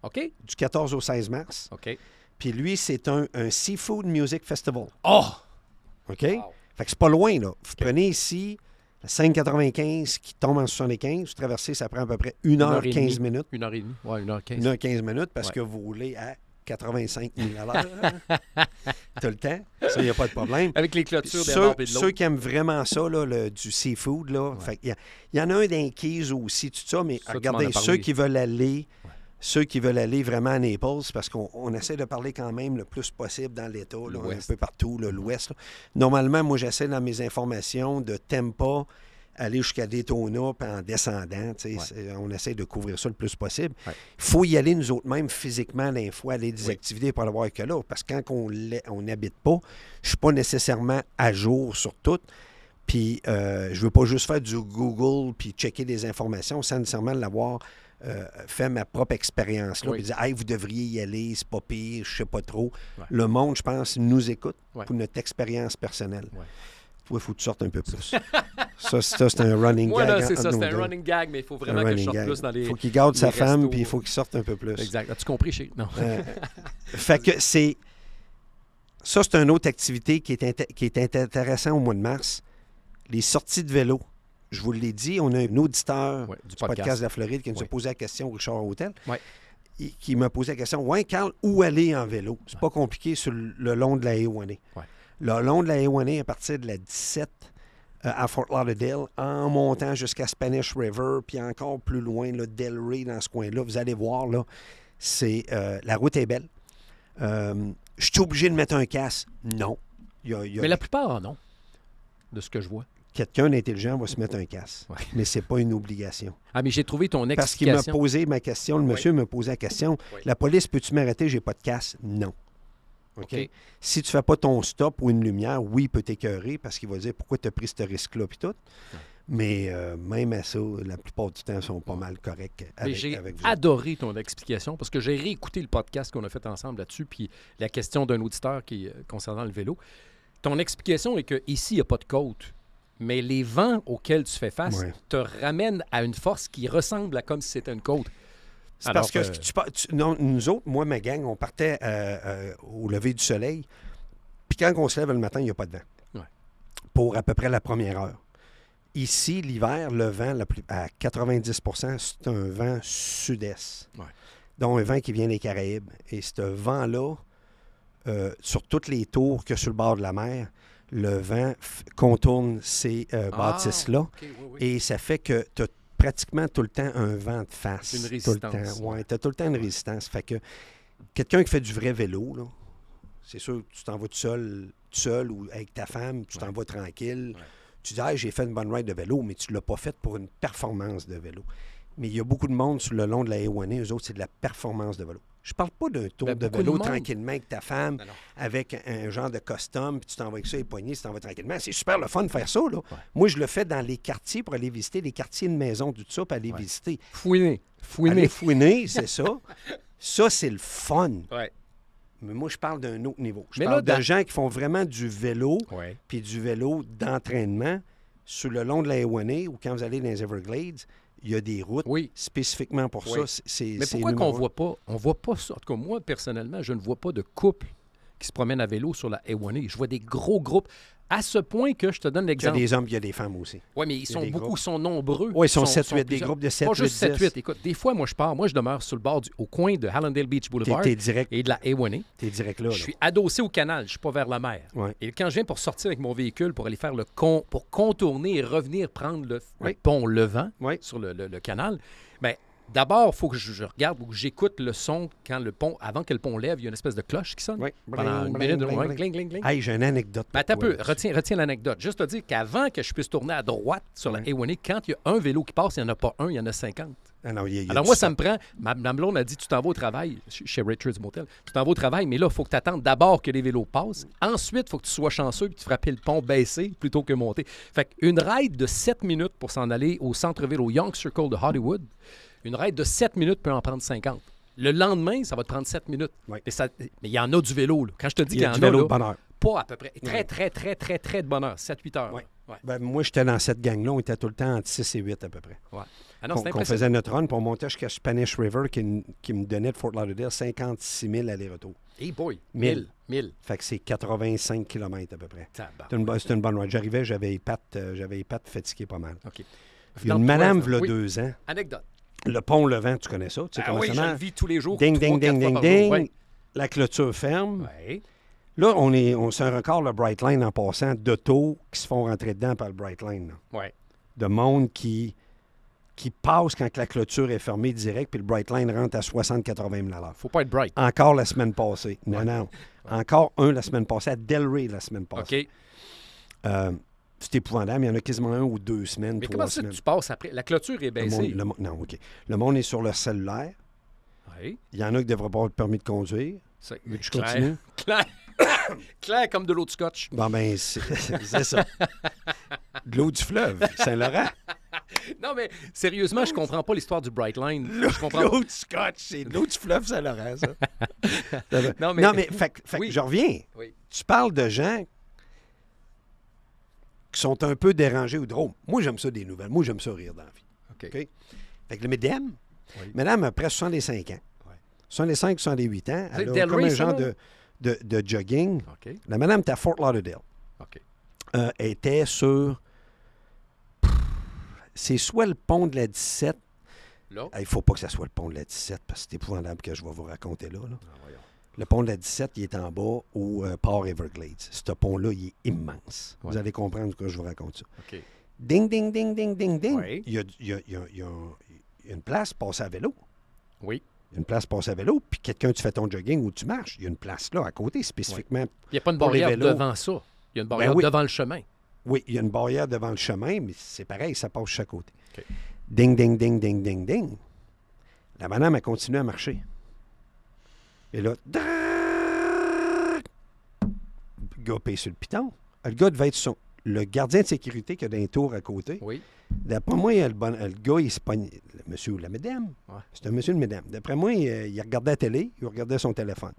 OK. du 14 au 16 mars. OK. Puis lui, c'est un Seafood Music Festival. Oh! OK? Fait que c'est pas loin, là. Vous prenez ici la 5,95 qui tombe en 75. Vous traversez, ça prend à peu près 1h15 minutes. 1h30. Oui, 1h15. 1h15 minutes parce Ouais. que vous roulez à 85 000 à l'heure. Tout le temps. Ça, il n'y a pas de problème. Avec les clôtures d'un Ceux, bord et de ceux l'autre. qui aiment vraiment ça, là, du seafood, là, fait qu'il y en a un d'un Keys aussi, tout ça, mais Ça, tu regardez, m'en as parlé. ceux qui veulent aller vraiment à Naples, parce qu'on essaie de parler quand même le plus possible dans l'État, là, un L'Ouest. peu partout, là, l'Ouest. Là. Normalement, moi, j'essaie dans mes informations de Tampa aller jusqu'à Daytona puis en descendant. Tu sais, on essaie de couvrir ça le plus possible. Il Ouais. faut y aller nous autres mêmes physiquement des fois, aller des Oui. activités pour aller voir que là. Parce que quand on n'habite pas, je ne suis pas nécessairement à jour sur tout. Puis je ne veux pas juste faire du Google puis checker des informations sans nécessairement l'avoir fait ma propre expérience. Oui. Puis dire, hey, vous devriez y aller, c'est pas pire, je sais pas trop. Ouais. Le monde, je pense, nous écoute Ouais. pour notre expérience personnelle. Ouais. Toi, il faut que tu sortes un peu plus. ça, c'est un running Moi, gag. là, c'est entre ça. nous C'est un deux. running gag, mais il faut Un vraiment que je running sorte gag. plus dans les. Il faut qu'il garde sa les femme, restos. puis il faut qu'il sorte un peu plus. Exact. As-tu compris, chez. Non. Fait que c'est... Ça, c'est une autre activité qui est intéressante au mois de mars. Les sorties de vélo. Je vous l'ai dit, on a un auditeur Ouais, du podcast de la Floride qui nous a Ouais. posé la question au Richard Hotel. Ouais. Qui m'a posé la question, ouais, Carl, où aller en vélo? C'est pas compliqué sur le long de la A1A. Ouais. Le long de la A1A, à partir de la 17 à Fort Lauderdale, en montant jusqu'à Spanish River, puis encore plus loin, là, Delray, dans ce coin-là, vous allez voir, là, c'est la route est belle. Je suis obligé de mettre un casque? Non. Il y a Mais la plupart, non. De ce que je vois. quelqu'un d'intelligent va se mettre un casque. Ouais. Mais c'est pas une obligation. Ah, mais j'ai trouvé ton Parce qu'il m'a explication. posé ma question, le monsieur m'a posé la question, Oui. la police, peux-tu m'arrêter, j'ai pas de casque? Non. OK? OK. Si tu fais pas ton stop ou une lumière, oui, il peut t'écœurer parce qu'il va dire pourquoi tu as pris ce risque-là puis tout. Mais même à ça, la plupart du temps, ils sont pas mal corrects Mais avec, j'ai avec vous. adoré ton explication parce que j'ai réécouté le podcast qu'on a fait ensemble là-dessus, puis la question d'un auditeur concernant le vélo. Ton explication est qu'ici, il n'y a pas de côte, mais les vents auxquels tu fais face Ouais. te ramènent à une force qui ressemble à comme si c'était une côte. C'est Alors, parce que non, nous autres, moi, ma gang, on partait au lever du soleil. Puis quand on se lève le matin, il n'y a pas de vent. Ouais. Pour à peu près la première heure. Ici, l'hiver, le vent, à 90 c'est un vent sud-est. Ouais. Donc, un vent qui vient des Caraïbes. Et ce vent-là, sur toutes les tours que sur le bord de la mer, le vent contourne ces bâtisses-là. OK, oui, oui. Et ça fait que tu as pratiquement tout le temps un vent de face. Une Tout le résistance. temps. Ouais, tu as tout le temps une résistance. Fait que quelqu'un qui fait du vrai vélo, là, c'est sûr que tu t'en vas tout seul ou avec ta femme, tu t'en vas tranquille. Ouais. Tu dis, hey, j'ai fait une bonne ride de vélo, mais tu ne l'as pas faite pour une performance de vélo. Mais il y a beaucoup de monde sur le long de la A1A, eux autres, c'est de la performance de vélo. Je parle pas d'un tour Ben, de beaucoup vélo de monde. tranquillement avec ta femme, Non, non. avec un genre de custom, puis tu t'en vas avec ça, les poignées, tu t'en vas tranquillement. C'est super le fun de faire ça, là. Moi, je le fais dans les quartiers pour aller visiter les quartiers de maison, tout ça, pour aller visiter. Fouiner. Aller fouiner, c'est ça. Ça, c'est le fun. Ouais. Mais moi, je parle d'un autre niveau. Je Mais parle là, de gens qui font vraiment du vélo, Ouais. puis du vélo d'entraînement sur le long de la A1A ou quand vous allez dans les Everglades, il y a des routes Oui. spécifiquement pour Oui. ça. C'est Mais pourquoi numéro qu'on un. voit pas ça? En tout cas, moi, personnellement, je ne vois pas de couple qui se promènent à vélo sur la A1A. Je vois des gros groupes, à ce point que je te donne Il y a l'exemple. des hommes, il y a des femmes aussi. Oui, mais y a sont des beaucoup, groupes. sont nombreux. Oui, ils sont 7-8, des plusieurs. groupes de 7, Pas juste 8, 10. 7-8. Écoute, des fois, moi, je demeure sur le bord, au coin de Hallandale Beach Boulevard T'es direct, et de la A1A. t'es direct là. Je suis adossé au canal, je ne suis pas vers la mer. Ouais. Et quand je viens pour sortir avec mon véhicule pour aller faire pour contourner et revenir prendre le Oui. pont Levant Oui. sur le canal, bien, d'abord, il faut que je regarde ou que j'écoute le son quand le pont, avant que le pont lève, il y a une espèce de cloche qui sonne. Oui. Pendant une minute, ouais, gling, gling, gling. Hey, j'ai une anecdote. Ben, attends un pour peu, toi, retiens l'anecdote. Juste te dire qu'avant que je puisse tourner à droite sur la A1A, quand il y a un vélo qui passe, il n'y en a pas un, il y en a 50. Ah non, il y a Alors du moi, ça stock. me prend... Ma blonde a dit, tu t'en vas au travail, chez Richards Motel, tu t'en vas au travail, mais là, il faut que tu attendes d'abord que les vélos passent. Ensuite, il faut que tu sois chanceux et que tu frappes le pont baissé plutôt que monter. Fait qu'une ride de 7 minutes pour s'en aller au centre-ville, au Young Circle de Hollywood, une ride de 7 minutes peut en prendre 50. Le lendemain, ça va te prendre 7 minutes. Oui. Mais il y en a du vélo. Là. Quand je te dis Il qu'il y y a en du a, vélo là, de bonheur. pas à peu près. Très de bonheur. 7-8 heures. Oui. Ouais. Ben, moi, j'étais dans cette gang-là. On était tout le temps entre 6 et 8 à peu près. Ouais. Ah non, Qu'on c'est qu'on impressionnant. faisait notre run, puis on montait jusqu'à Spanish River qui me donnait de Fort Lauderdale 56 000 aller-retour. Hey boy, 1000. 1000. Fait que c'est 85 km à peu près. Tabarnak. C'était une bonne ride. J'arrivais, j'avais les pattes fatiguées pas mal. OK. Il y a Dans une le madame, West, v'là oui. 2 ans. Anecdote. Le pont Levant, tu connais ça? Tu sais Ah comment oui, ça je le marche? vis tous les jours. Ding, 3, ding, 4 ding, fois ding, par jour. ding. Ouais. La clôture ferme. Ouais. Là, c'est un record, le Bright Line, en passant, d'autos qui se font rentrer dedans par le Bright Line. Là. Ouais. De monde qui passe quand la clôture est fermée direct, puis le Bright Line rentre à 60-80 000 à l'heure. Faut pas être bright. Encore la semaine passée. Non. Encore un la semaine passée, à Delray la semaine passée. OK. C'est épouvantable. Il y en a quasiment 1 ou 2 semaines, Mais 3 comment ça que semaines. tu passes après? La clôture est baissée. Non, OK. Le monde est sur leur cellulaire. Oui. Il y en a qui ne devraient pas avoir de permis de conduire. Je continue. Clair comme de l'eau de scotch. Bon, ben, c'est ça. De l'eau du fleuve, Saint-Laurent. Non, mais sérieusement, je comprends pas l'histoire du Bright Line. Je comprends pas. L'eau du scotch, c'est de l'eau du fleuve Saint-Laurent, ça. Non, Non, mais- mais fait Oui. que je reviens. Oui. Tu parles de gens qui sont un peu dérangés ou drôles. Moi, j'aime ça des nouvelles. Moi, j'aime ça rire dans la vie. OK. OK? Fait que le mesdames, Oui. madame a presque 65 ans. Ouais. 65, 68 ans. C'est Elle a Delray, comme un ça, genre là? de jogging. OK. La madame était à Fort Lauderdale. OK. Elle était sur... C'est soit le pont de la 17. Là. Il ne faut pas que ça soit le pont de la 17 parce que c'est épouvantable que je vais vous raconter là. Ah, voyons. Le pont de la 17, il est en bas au port Everglades. Ce pont-là, il est immense. Ouais. Vous allez comprendre quand je vous raconte ça. OK. Ding, ding, ding, ding, ding, ding. Oui. Il y a une place passée à vélo. Oui. Il y a une place passée à vélo. Puis quelqu'un, tu fais ton jogging ou tu marches. Il y a une place là, à côté, spécifiquement. Il n'y a pas une Pour les barrière vélos. devant ça. Il y a une barrière oui. devant le chemin. Oui, il y a une barrière devant le chemin, mais c'est pareil, ça passe de chaque côté. OK. Ding, ding, ding, ding, ding, ding. La madame a continué à marcher. Et là, drrrr, le gars paye sur le piton. Le gars devait être le gardien de sécurité qui a d'un tour à côté. Oui. D'après moi, le gars, il se pogne. Le monsieur ou la madame. Ouais. C'est un monsieur ou une madame. D'après moi, il regardait la télé, il regardait son téléphone.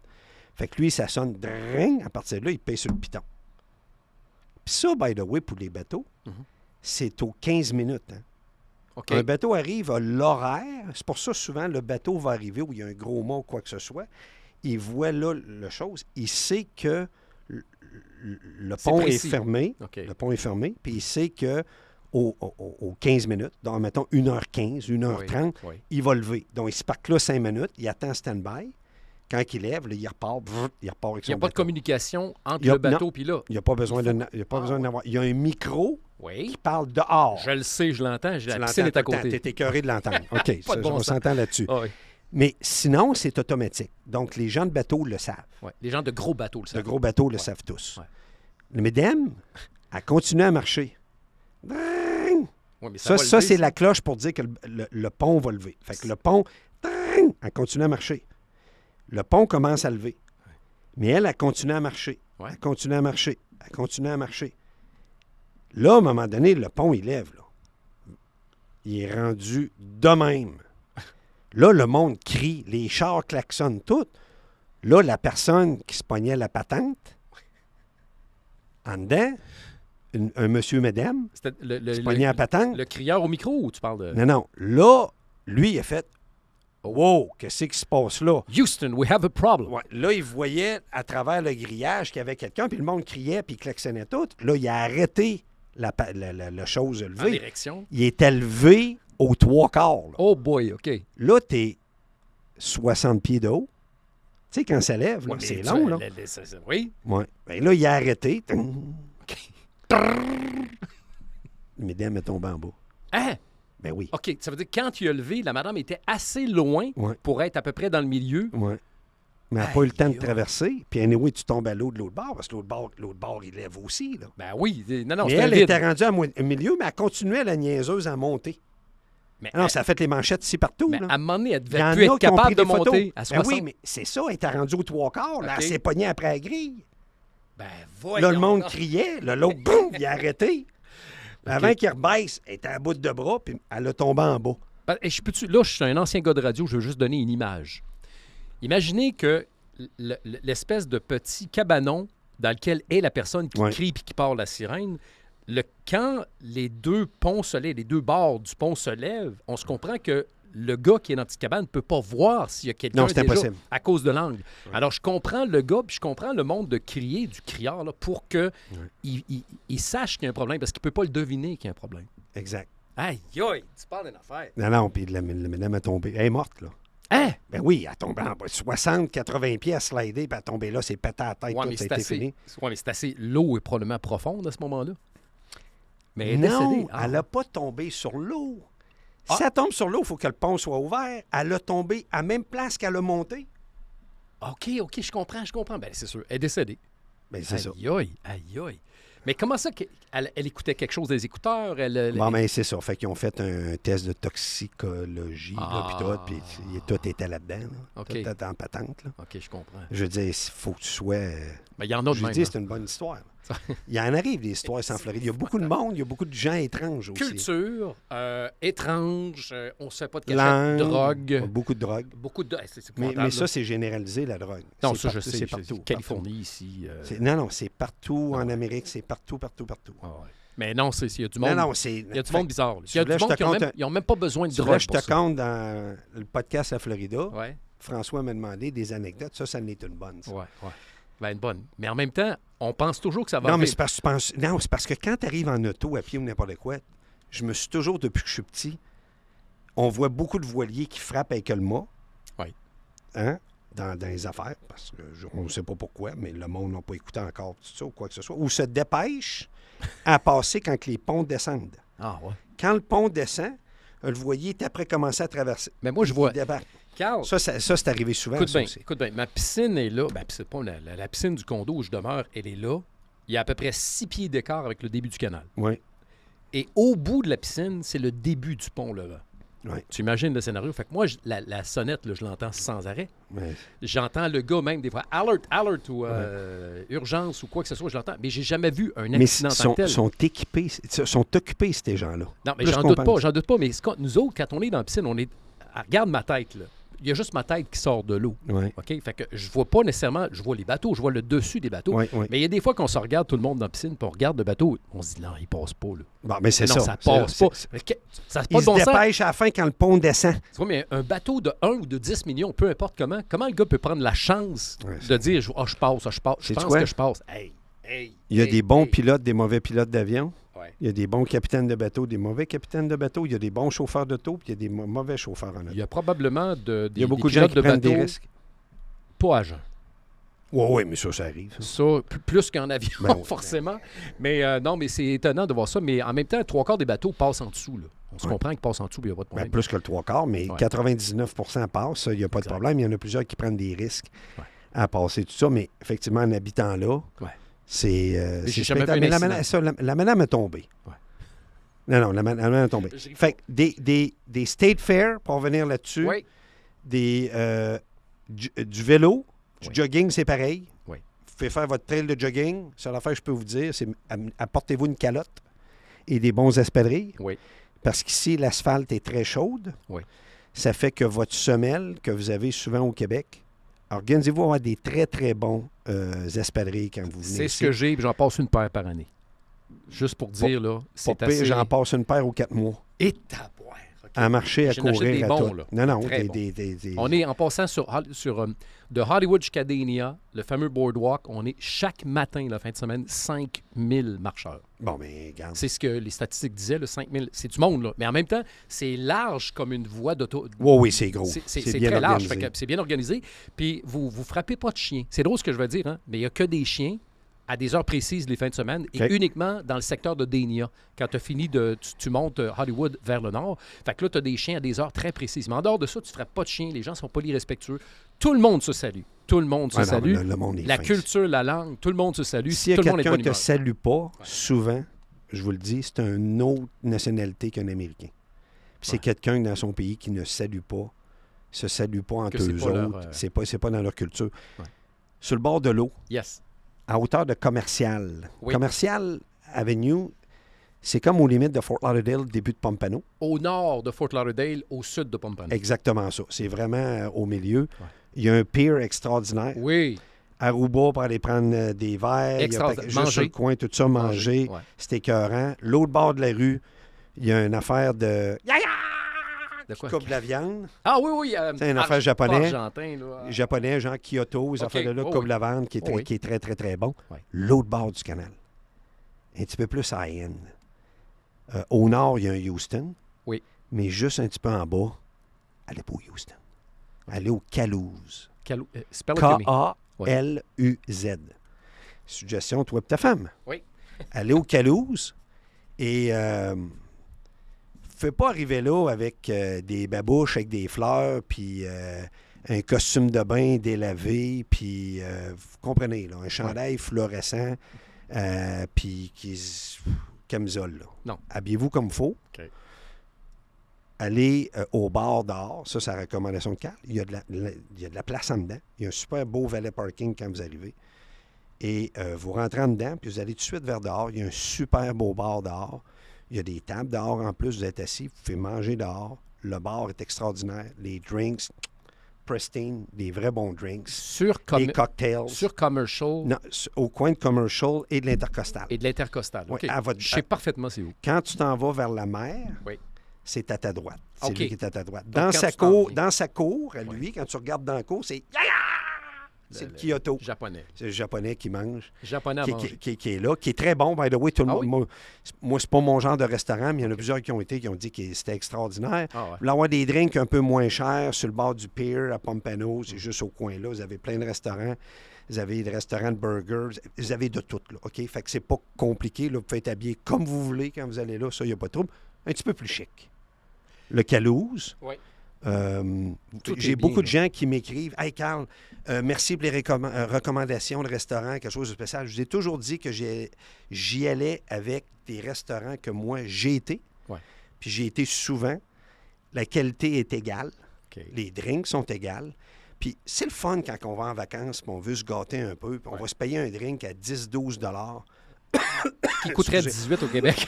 Fait que lui, ça sonne, drrrr, à partir de là, il paye sur le piton. Puis ça, by the way, pour les bateaux, c'est aux 15 minutes. Hein. OK. Un bateau arrive à l'horaire. C'est pour ça, souvent, le bateau va arriver où il y a un gros mot ou quoi que ce soit. Il voit là la chose. Il sait que le C'est pont est précis. fermé. OK. Le pont est fermé. Puis il sait que aux 15 minutes, donc mettons 1h15, 1h30, Oui. il va lever. Donc il se parque là 5 minutes. Il attend stand-by. Quand il lève, là, il repart. Il repart avec Il n'y son a pas de bateau. communication entre Il y a- le bateau et là. Il n'y a pas besoin d'en avoir. Il y a un micro Oui. qui parle dehors. Je le sais, je l'entends. Tu La l'entends piscine est à tout le temps. côté. T'es écœuré de l'entendre. OK, Pas de bon on sens. s'entend là-dessus. Ah oui. Mais sinon, c'est automatique. Donc, les gens de bateau le savent. Ouais. Les gens de gros bateaux le De savent. gros bateaux le savent tous. Ouais. Le mesdames a continué à marcher. Dring! Ouais, mais Ça, va ça lever, c'est la cloche pour dire que le pont va lever. Fait que le pont, dring, a continué à marcher. Le pont commence à lever. Mais elle a continué à marcher. Ouais. Elle continue à marcher. Elle continue à marcher. Là, à un moment donné, le pont, il lève. Là. Il est rendu de même. Là, le monde crie, les chars klaxonnent tout. Là, la personne qui se pognait la patente, en dedans, un monsieur, madame, C'était se pognait la patente. le crieur au micro ou tu parles de... Non. Là, lui, il a fait « Wow, qu'est-ce qui se passe là? » Houston, we have a problem. Ouais, là, il voyait à travers le grillage qu'il y avait quelqu'un, puis le monde criait, puis il klaxonnait tout. Là, il a arrêté la chose En levée. direction. Il est élevé aux 3/4. Là, Oh boy, OK. là t'es 60 pieds de haut. Tu sais, quand ça lève, là, Ouais, mais c'est tu- long, là. Oui. Ouais. Ben là, il a arrêté. Le mesdames est tombé en bas. Hein? Ben oui. OK, ça veut dire que quand tu as levé, la madame était assez loin Ouais. pour être à peu près dans le milieu. Ouais. Mais elle n'a pas eu le temps de Aïe, traverser. Puis, anyway, tu tombes à l'eau de l'autre bord, parce que l'autre bord, il lève aussi, là. Ben oui. Non, Mais c'est un elle vide. était rendue au milieu, mais elle continuait, la niaiseuse, à monter. Mais, Ah non, ça a fait les manchettes ici partout. mais là. à un moment donné, elle Il y en devait plus a être qui ont pris capable de des photos. monter à Ben 60. oui, mais c'est ça, elle était rendue aux 3/4. Là, OK. elle s'est pognée après la grille. Ben, Là, voyons le monde donc. criait. Là, l'autre, boum, il a arrêté. Avant qu'il rebaisse, elle était à bout de bras, puis elle a tombé en bas. Ben, là, je suis un ancien gars de radio, je veux juste donner une image. Imaginez que l'espèce de petit cabanon dans lequel est la personne qui Ouais. crie puis qui part la sirène, quand les deux ponts se lèvent, les deux bords du pont se lèvent, on se comprend que le gars qui est dans la petite cabane ne peut pas voir s'il y a quelqu'un Non, c'est déjà impossible. à cause de l'angle. Alors, je comprends le gars, puis je comprends le monde de crier, du criard, là, pour que il sache qu'il y a un problème, parce qu'il ne peut pas le deviner qu'il y a un problème. Exact. Aïe, aïe, tu parles d'une affaire. Non, puis la madame a tombé. Elle est morte, là. Hein? Ben oui, elle a tombé en bas. 60, 80 pieds à slider, puis elle a tombé là, c'est pété à la tête, Ouais, tout, mais ça a c'est été assez. fini. Ouais, mais c'est assez. L'eau est probablement profonde à ce moment-là. Mais elle est Non, décédée. Ah. elle n'a pas tombé sur l'eau. Ah. Si elle tombe sur l'eau, il faut que le pont soit ouvert. Elle a tombé à la même place qu'elle a monté. OK, je comprends. Ben, c'est sûr. Elle est décédée. Ben, c'est ça. Aïe. Mais comment ça qu'elle elle écoutait quelque chose des écouteurs? Bon, ben, c'est ça. Fait qu'ils ont fait un test de toxicologie, là, Ah. puis tout était là-dedans. Là. OK. Tout était en patente, là. OK, je comprends. Je veux dire, il faut que tu sois... Ben, il y en a de Je même. dis, là. c'est une bonne histoire. Il y en arrive des histoires sans Floride. Il y a beaucoup de monde, il y a beaucoup de gens étranges aussi. Culture, étrange, on ne se fait pas de Langue, cachette, drogue. beaucoup de drogue. Beaucoup de... C'est Mais épouvantable, ça, là. c'est généralisé, la drogue. Non, C'est ça, je partout, sais. C'est partout. Californie, ici. Non, c'est partout en Amérique, c'est partout. Ah ouais. Mais non, il y a du monde. Non, c'est... Il y a du monde bizarre. là. Il y tu a voulais du que monde je qui te n'ont même pas besoin de Tu drogue je pour te ça. compte dans le podcast à Florida. Ouais. François m'a demandé des anecdotes. Ça en est une bonne. ça. Ouais. Ben, une bonne. Mais en même temps, on pense toujours que ça va Non, mais arriver. c'est parce que tu penses... Non, c'est parce que quand tu arrives en auto, à pied ou n'importe quoi, je me suis toujours, depuis que je suis petit, on voit beaucoup de voiliers qui frappent avec le mât. Oui. Hein? Dans les affaires, parce qu'on ne sait pas pourquoi, mais le monde n'a pas écouté encore tout ça ou quoi que ce soit, ou se dépêche à passer quand les ponts descendent. Ah, ouais. Quand le pont descend, le voilier est après commencer à traverser. Mais moi, je vois. Il débarque. Carl, Ça, c'est arrivé souvent. écoute ça bien, aussi. écoute bien. Ma piscine est là. Ben, c'est pas la piscine du condo où je demeure, elle est là. Il y a à peu près 6 pieds d'écart avec le début du canal. Oui. Et au bout de la piscine, c'est le début du pont levant. Oui. Tu imagines le scénario? Fait que moi, la sonnette, là, je l'entends sans arrêt. Ouais. J'entends le gars même des fois, alert ou urgence ou quoi que ce soit, je l'entends. Mais j'ai jamais vu un Mais accident en tant que tel. sont équipés, sont occupés, ces gens-là. Non, mais Plus j'en qu'on doute pense. pas. Mais nous autres, quand on est dans la piscine, on est. Regarde ma tête, là. Il y a juste ma tête qui sort de l'eau. Oui. OK? Fait que je vois pas nécessairement. Je vois les bateaux, je vois le dessus des bateaux. Oui, oui. Mais il y a des fois qu'on se regarde tout le monde dans la piscine, puis on regarde le bateau, on se dit non, il passe pas, là. Bon, mais c'est non, ça. ça passe C'est- pas. Mais ça n'a pas Ils de se bon sens. dépêchent à la fin quand le pont descend. Tu vois, mais un bateau de 1 ou de 10 millions, peu importe comment le gars peut prendre la chance Ouais, de dire je passe, je Sais-tu pense quoi? que je passe. Hey. Il y a des bons pilotes. pilotes, des mauvais pilotes d'avion. Ouais. Il y a des bons capitaines de bateau, des mauvais capitaines de bateau. Il y a des bons chauffeurs d'auto, puis il y a des mauvais chauffeurs en auto. Il y a probablement Il y a beaucoup de gens qui prennent des risques. pas à jeun. Oui, mais ça arrive. ça. Ça, plus qu'en avion, Ben oui. forcément. Mais non, mais c'est étonnant de voir ça. Mais en même temps, 3/4 des bateaux passent en dessous. Là. On se Ouais. comprend qu'ils passent en dessous, il n'y a pas de Ben, problème. plus que le 3/4, mais Ouais. 99 passent, ça, il n'y a pas de Exact. problème. Il y en a plusieurs qui prennent des risques Ouais. à passer tout ça. Mais effectivement, en habitant là, Ouais. c'est j'ai jamais spectacle. vu un Mais la, accident. la madame est tombée. Ouais. Non, la madame est tombée. J'ai- Fait que des state fairs, pour revenir là-dessus, Oui. du vélo, du Oui. jogging, c'est pareil. Oui. Vous pouvez faire votre trail de jogging. Seule affaire que je peux vous dire, c'est apportez-vous une calotte et des bons espadrilles. Oui. Parce qu'ici, l'asphalte est très chaude. Oui. Ça fait que votre semelle, que vous avez souvent au Québec, organisez-vous à avoir des très, très bons espadrilles quand vous venez C'est ici. ce que j'ai, puis j'en passe une paire par année. Juste pour dire, là, Pas c'est pire, assez... j'en passe une paire aux 4 mois. Et taboire, OK. À marcher, à J'en achète courir, des à bons, tout. là. Non, Très des- On est en passant de Hollywood jusqu'à Dania, le fameux boardwalk, on est chaque matin, la fin de semaine, 5000 marcheurs. Bon, mais regarde. C'est ce que les statistiques disaient, le 5000. C'est du monde, là. Mais en même temps, c'est large comme une voie d'auto. Oui, oui, c'est gros. C'est bien très large, organisé. fait que c'est bien organisé. Puis vous frappez pas de chiens. C'est drôle ce que je veux dire, hein? Mais il n'y a que des chiens à des heures précises les fins de semaine et OK. uniquement dans le secteur de Dania. Quand tu as fini tu montes Hollywood vers le nord. Fait que là, tu as des chiens à des heures très précises. Mais en dehors de ça, tu ne frappes pas de chiens. Les gens sont polyrespectueux. Tout le monde se salue. Tout le monde se Ah non, salue. le monde est La fin. culture, la langue, tout le monde se salue. S'il y a tout le monde est de quelqu'un bonne qui ne te humeur. salue pas, souvent, je vous le dis, c'est une autre nationalité qu'un Américain. Puis c'est quelqu'un dans son pays qui ne salue pas, se salue pas entre Que c'est eux pas leur, autres. C'est pas dans leur culture. Ouais. Sur le bord de l'eau, Yes. à hauteur de Commercial. Oui. Commercial Avenue, c'est comme aux limites de Fort Lauderdale, début de Pompano. Au nord de Fort Lauderdale, au sud de Pompano. Exactement ça. C'est vraiment au milieu. Ouais. Il y a un pier extraordinaire. Oui. Aruba pour aller prendre des verres. Il y a Extraordinaire. juste sur le coin, tout ça, manger. Ouais. C'est écœurant. L'autre bord de la rue, il y a une affaire de... De quoi? coupe de la viande. Ah oui, oui. C'est une affaire japonais. Pas argentin, là. Japonais, genre Kyoto, ces OK. affaires-là, Oh, coupe oui. de la viande, qui est, Oh, oui. qui est très, très, très bon. Oui. L'autre bord du canal, un petit peu plus high-end. Au nord, il y a un Houston. Oui. Mais juste un petit peu en bas, allez pas au Houston. Allez au Calouse. Spell it to me. K-A-L-U-Z. Suggestion, toi et ta femme. Oui. Allez au Calouse et fais pas arriver là avec des babouches, avec des fleurs, puis un costume de bain délavé, puis vous comprenez, là, un chandail fluorescent, puis camisole. Là. Non. Habillez-vous comme il faut. OK. Allez au bar d'or, ça, c'est la recommandation de Carl. Il y a de la place en dedans. Il y a un super beau valet parking quand vous arrivez. Et vous rentrez en dedans, puis vous allez tout de suite vers dehors. Il y a un super beau bar dehors. Il y a des tables dehors en plus. Vous êtes assis, vous pouvez manger dehors. Le bar est extraordinaire. Les drinks, pristine, des vrais bons drinks. Des cocktails. Sur Commercial Non, au coin de Commercial et de l'Intercostal. et de l'Intercostal. Oui, OK. à votre- Je sais parfaitement c'est où. Quand tu t'en vas vers la mer, Oui. c'est à ta droite. C'est OK. lui qui est à ta droite. Donc, Dans quand sa tu t'en cour, viens. dans sa cour, à lui, quand tu regardes dans la cour, c'est c'est le Kyoto. Japonais. C'est le japonais qui mange. Japonais à manger. Qui est là, qui est très bon, by the way. Tout le Ah monde, oui? moi, c'est pas mon genre de restaurant, mais il y en a plusieurs qui ont été, qui ont dit que c'était extraordinaire. Ah ouais. Vous voulez avoir des drinks un peu moins chers sur le bord du pier à Pompano, c'est juste au coin là. Vous avez plein de restaurants. Vous avez des restaurants de burgers. Vous avez de tout, là, OK? Fait que c'est pas compliqué. Là. Vous pouvez être habillé comme vous voulez quand vous allez là. Ça, il n'y a pas de trouble. Un petit peu plus chic. Le Calouse. Oui. Tout J'ai est beaucoup bien, de gens qui m'écrivent « Hey, Carl, merci pour les recommandations de restaurants, quelque chose de spécial. » Je vous ai toujours dit que j'y allais avec des restaurants que moi, j'ai été. Ouais. Puis j'ai été souvent. La qualité est égale. OK. Les drinks sont égales. Puis c'est le fun quand on va en vacances puis on veut se gâter un peu. Puis on va se payer un drink à 10-12 Qui coûterait Excusez. 18 au Québec.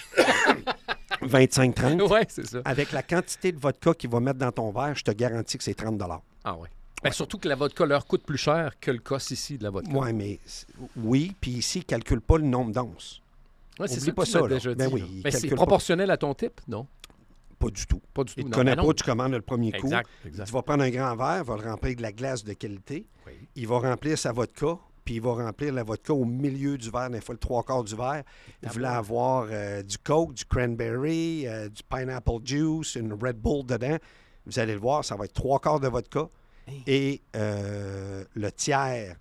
25-30. Oui, c'est ça. Avec la quantité de vodka qu'il va mettre dans ton verre, je te garantis que c'est 30 Ah oui. Ben, surtout que la vodka leur coûte plus cher que le cost ici de la vodka. Oui, mais oui, puis ici, ils ne calculent pas le nombre d'onces. Ouais, c'est Oublie ça que pas tu ça, m'as là. déjà Ben dit, oui, là. il Ben, c'est calcule proportionnel à ton type? Non. Pas du tout. Pas du tout. Il ne te Non, connaît ben non. pas, tu commandes le premier coup. Exact, exact. Tu vas prendre un grand verre, va le remplir avec de la glace de qualité. Oui. Il va remplir sa vodka, puis il va remplir la vodka au milieu du verre, des fois le 3/4 du verre. Il voulait avoir du Coke, du cranberry, du pineapple juice, une Red Bull dedans. Vous allez le voir, ça va être 3/4 de vodka et le tiers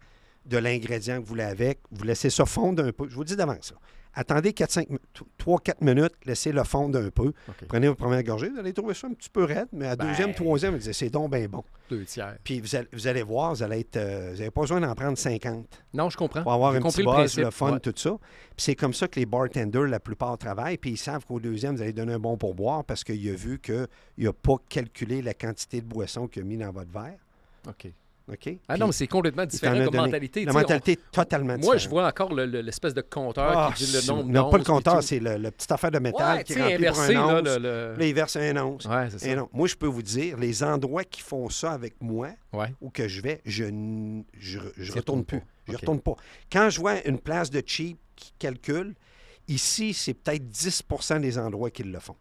de l'ingrédient que vous voulez avec. Vous laissez ça fondre un peu. Je vous le dis d'avance. Là. Attendez 3-4 minutes, laissez-le fondre un peu. OK. Prenez votre première gorgée, vous allez trouver ça un petit peu raide, mais à deuxième, troisième, vous dites c'est donc bien bon. 2 tiers. Puis vous allez voir, vous n'avez pas besoin d'en prendre 50 Non, je comprends. pour avoir J'ai un compris petit le buzz, principe. le fun, Ouais. tout ça. Puis c'est comme ça que les bartenders, la plupart, travaillent. Puis ils savent qu'au deuxième, vous allez donner un bon pourboire parce qu'il a vu qu'il n'a pas calculé la quantité de boisson qu'il a mis dans votre verre. OK. OK? Ah Puis non, mais c'est complètement il t'en différent a comme donné. mentalité. La Tu sais, mentalité est totalement Moi, différente. je vois encore l'espèce de compteur Ah, qui dit le nombre non, pas le d'onces, puis compteur, tout. c'est le petit affaire de métal Ouais, qui tu est sais, rempli pour inversé, un là, once. le... Là, il verse un once. Ouais, c'est ça. Et non, moi, je peux vous dire, les endroits qui font ça avec moi, Ouais. où que je vais, je Tu retourne retournes plus. pas. Je OK. retourne pas. Quand je vois une place de cheap qui calcule, ici, c'est peut-être 10 des endroits qui le font.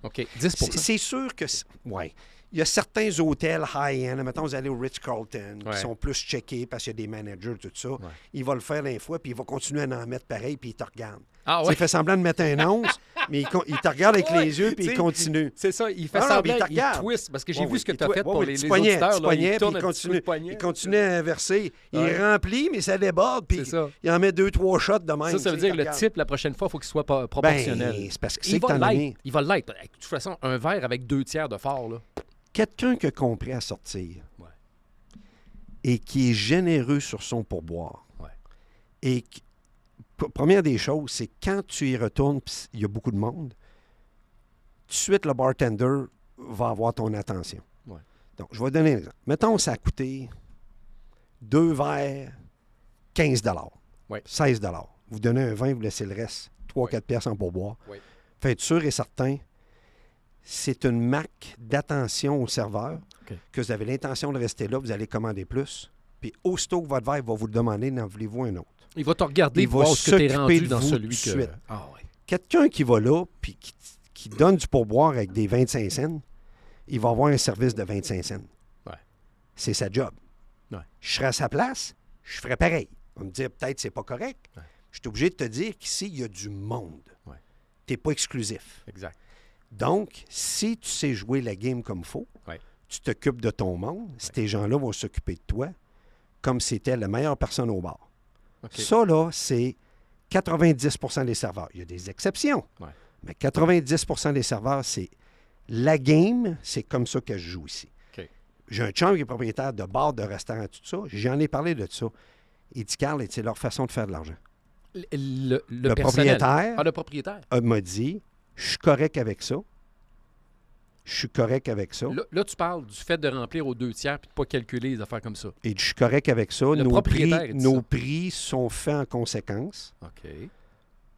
OK. 10 C'est sûr que... Oui. Il y a certains hôtels high-end, mettons, vous allez au Ritz-Carlton, Ouais. qui sont plus checkés parce qu'il y a des managers, tout ça. Ouais. Il va le faire une fois, puis il va continuer à en mettre pareil, puis il te regarde. Ah Tu sais, ouais. Il fait semblant de mettre un once, mais il te regarde avec Ouais, les yeux, puis tu il sais, continue. C'est ça, il fait Ah non, semblant, puis il te il regarde. twist, parce que j'ai Ouais, vu oui, ce que il tu as twi- fait ouais, pour oui, les petit poignet, auditeurs. petit Là, poignet, il puis tourne il un petit peu le poignet. il continue à verser. Il Ouais. remplit, mais ça déborde, puis C'est ça. il en met 2-3 shots de même. Ça veut tu sais, dire il le regarde. type, la prochaine fois, il faut qu'il soit proportionnel. Ben, c'est parce que Il c'est que va t'en as mis. l'être. Il va l'être. De toute façon, un verre avec 2 tiers de fort, là. Quelqu'un qui a compris à sortir Ouais. et qui est généreux sur son pourboire. Ouais. Et première des choses, c'est quand tu y retournes, puis il y a beaucoup de monde, tout de suite, le bartender va avoir ton attention. Ouais. Donc, je vais donner un exemple. Mettons, ça a coûté 2 verres, 15 Ouais. 16 Vous donnez un vin, vous laissez le reste, 3-4 piastres en pourboire. Ouais. Faites sûr et certain, c'est une marque d'attention au serveur OK. que vous avez l'intention de rester là, vous allez commander plus. Puis aussitôt que votre verre va vous le demander, n'en voulez-vous un autre? Il va te regarder Il pour va voir ce que tu es s'occuper rendu de dans vous celui tout de que... suite. Ah oui. Quelqu'un qui va là, puis qui donne du pourboire avec des 25 cents, il va avoir un service de 25 cents. Ouais. C'est sa job. Ouais. Je serais à sa place, je ferais pareil. On va me dire, peut-être c'est pas correct. Ouais. Je suis obligé de te dire qu'ici, il y a du monde. Ouais. Tu n'es pas exclusif. Exact. Donc, si tu sais jouer la game comme il faut, Ouais. tu t'occupes de ton monde, ces gens-là vont s'occuper de toi comme si tu étais la meilleure personne au bar. OK. Ça, là, c'est 90 des serveurs. Il y a des exceptions, Ouais. mais 90 des serveurs, c'est la game, c'est comme ça que je joue ici. OK. J'ai un chum qui est propriétaire de bar, de restaurant, tout ça. J'en ai parlé de ça. Il dit, Carl, c'est leur façon de faire de l'argent. Le Le personnel. propriétaire Ah, le propriétaire. m'a dit, je suis correct avec ça. Je suis correct avec ça. Là, tu parles du fait de remplir aux 2 tiers puis de ne pas calculer les affaires comme ça. Et je suis correct avec ça. Le propriétaire, il dit Nos ça. prix sont faits en conséquence, OK.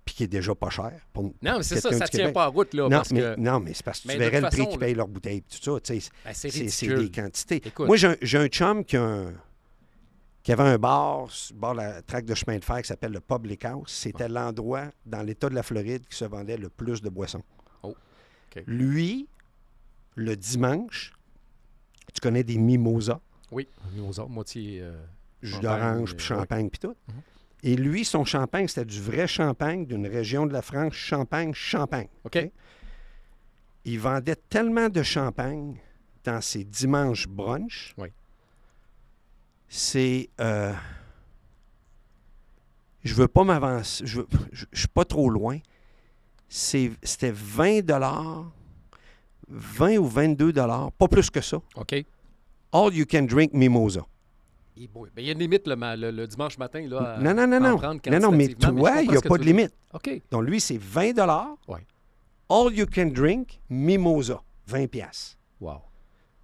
puis qui est déjà pas cher. Pour Non, mais c'est ça, quelqu'un ça du tient Québec. pas en route, là. Non, parce mais, que non, mais c'est parce que Mais tu de verrais toute le prix façon, qu'ils là- payent leurs bouteilles, puis tout ça. Tu sais, ben, c'est c'est ridicule. des quantités. Écoute. Moi, j'ai un chum qui avait un bar, sur le bord de la traque de chemin de fer qui s'appelle le Public House. C'était l'endroit dans l'État de la Floride qui se vendait le plus de boissons. Oh, OK. Lui, le dimanche, tu connais des mimosas, Oui, aux autres, moitié... jus Champagne, d'orange, puis champagne, puis tout. Et lui, son champagne, c'était du vrai champagne d'une région de la France, Champagne. OK. Il vendait tellement de champagne dans ses dimanches brunch. Oui. C'est... je veux pas m'avancer. Je suis pas trop loin. C'était 20 20 ou 22 pas plus que ça. OK. All you can drink mimosa. Et boy, ben, il y a une limite le dimanche matin. Là, à Non, en prendre mais toi, quantitativement, il je comprends n'y a ce que pas tu de veux dire. limite. OK. Donc, lui, c'est 20 Ouais. All you can drink, mimosa, 20 piastres. Wow.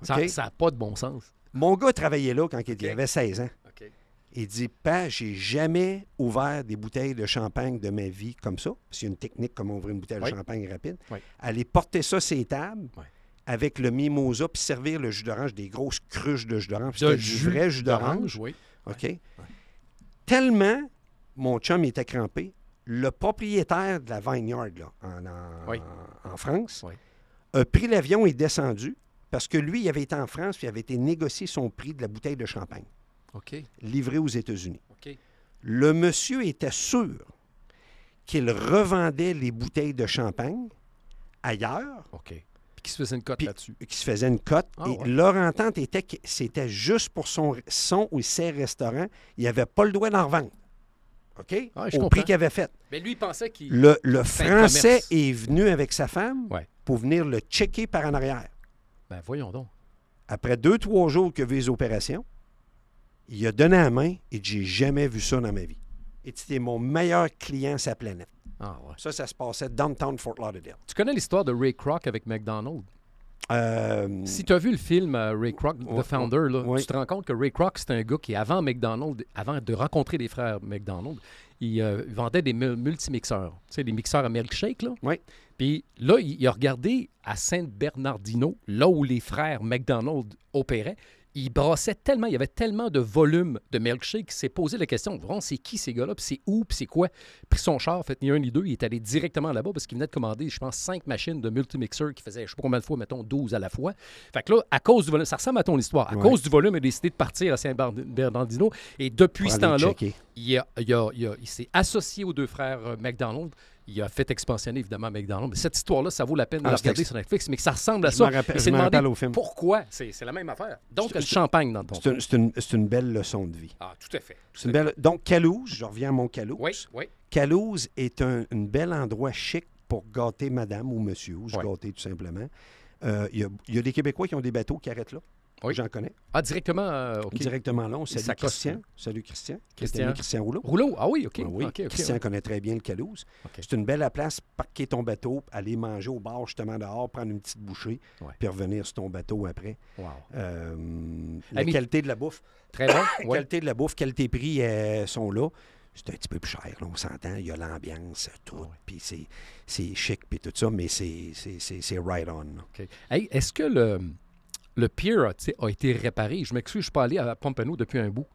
OK? Ça n'a pas de bon sens. Mon gars travaillait là quand il OK. avait 16 ans. OK. Il dit, « j'ai jamais ouvert des bouteilles de champagne de ma vie comme ça. » C'est une technique comme ouvrir une bouteille Oui. de champagne rapide. Oui. Aller porter ça sur les tables Oui. avec le mimosa puis servir le jus d'orange, des grosses cruches de jus d'orange. De C'était du vrai jus d'orange. oui. OK? Tellement, mon chum il était crampé, le propriétaire de la Vineyard là, Oui. en France Oui. a pris l'avion et est descendu parce que lui, il avait été en France puis il avait été négocié son prix de la bouteille de champagne OK. livrée aux États-Unis. OK. Le monsieur était sûr qu'il revendait les bouteilles de champagne ailleurs, OK. Puis qui se faisait une cote puis là-dessus. qu'il se faisait une cote. Ah, et ouais. leur entente était que c'était juste pour son ou ses restaurants. Il n'avait pas le droit d'en revendre. OK? Ah, je Au comprends. prix qu'il avait fait. Mais lui, il pensait qu'il... Le C'est un Français commerce. est venu avec sa femme Ouais. pour venir le checker par en arrière. Ben, voyons donc. Après 2-3 jours qu'il a vu les opérations, il a donné la main et j'ai jamais vu ça dans ma vie. Et c'était mon meilleur client sur la planète. Ah, ouais. Ça se passait downtown Fort Lauderdale. Tu connais l'histoire de Ray Kroc avec McDonald's? Si tu as vu le film Ray Kroc, Ouais, The Founder, là, ouais. tu te rends compte que Ray Kroc, c'est un gars qui, avant McDonald's, avant de rencontrer les frères McDonald's, il vendait des multimixeurs. Tu sais, des mixeurs à milkshake, là. Oui. Puis là, il a regardé à Saint-Bernardino, là où les frères McDonald's opéraient. Il brassait tellement, il y avait tellement de volume de milkshake qu'il s'est posé la question, vraiment, c'est qui ces gars-là, puis c'est où, puis c'est quoi? Pris son char, fait ni un ni deux, il est allé directement là-bas parce qu'il venait de commander, je pense, 5 machines de multimixeur qui faisaient, je sais pas combien de fois, mettons, 12 à la fois. Fait que là, à cause du volume, ça ressemble à ton histoire, à Ouais. cause du volume, il a décidé de partir à Saint-Bernardino et depuis ce Pour aller temps-là, checker. il s'est associé aux deux frères McDonald. Il a fait expansionner, évidemment, McDonald's. Mais cette histoire-là, ça vaut la peine de la c'est regarder sur Netflix, mais que ça ressemble à Je ça. me rappelle- Il je s'est me demandé rappelle au film. pourquoi. C'est la même affaire. Donc, C'est- le champagne dans ton C'est une belle leçon de vie. Ah, tout à fait. C'est une belle... Donc, Calouse, je reviens à mon Calouse. Oui, oui. Calouse est un bel endroit chic pour gâter madame ou monsieur, ou se Ouais. gâter tout simplement. Il y a des Québécois qui ont des bateaux qui arrêtent là. Oui. J'en connais. Ah, directement, OK. Directement là. On salue s'accostent, Christian. Salut Christian. Christian. Christian Rouleau. Rouleau, ah oui, OK. Oui, OK, OK, Christian ouais. connaît très bien le Calouse. OK. C'est une belle place, parquer ton bateau, aller manger au bar justement dehors, prendre une petite bouchée, Ouais. puis revenir sur ton bateau après. Wow. La mais- qualité de la bouffe, Très bon. la Ouais. qualité de la bouffe, qualité-prix sont là. C'est un petit peu plus cher, là, on s'entend. Il y a l'ambiance, tout, ouais. puis c'est chic, puis tout ça, mais c'est right on. là. OK. Hey, est-ce que le pier a été réparé? Je m'excuse, je ne suis pas allé à Pompano depuis un bout.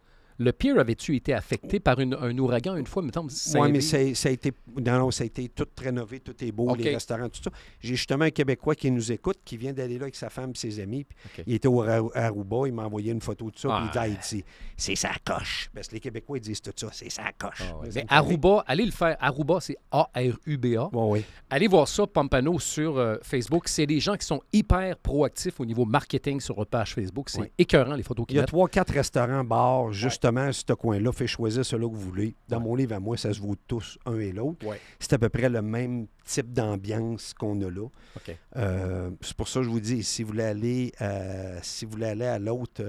Le pier avait-tu été affecté par un ouragan une fois, mettons? Oui, mais ça a été. Non, ça a été tout rénové, tout est beau, OK. les restaurants, tout ça. J'ai justement un Québécois qui nous écoute, qui vient d'aller là avec sa femme et ses amis. Puis OK. il était au Aruba, il m'a envoyé une photo de ça, puis Ah. il dit c'est sa coche. Parce que les Québécois, ils disent tout ça, c'est sa coche. Ah ouais. Vous Mais êtes Aruba, allez le faire. Aruba, c'est A-R-U-B-A. Oui, oui. Allez voir ça, Pompano, sur Facebook. C'est des gens qui sont hyper proactifs au niveau marketing sur votre page Facebook. C'est Oui. écœurant, les photos Il qu'ils y a mettent. 3-4 restaurants, bars, justement, sur ce coin-là. Faites choisir celui que vous voulez. Dans mon livre à moi, ça se vaut tous, un et l'autre. Ouais. C'est à peu près le même type d'ambiance qu'on a là. OK. C'est pour ça que je vous dis, si vous voulez aller, à l'autre,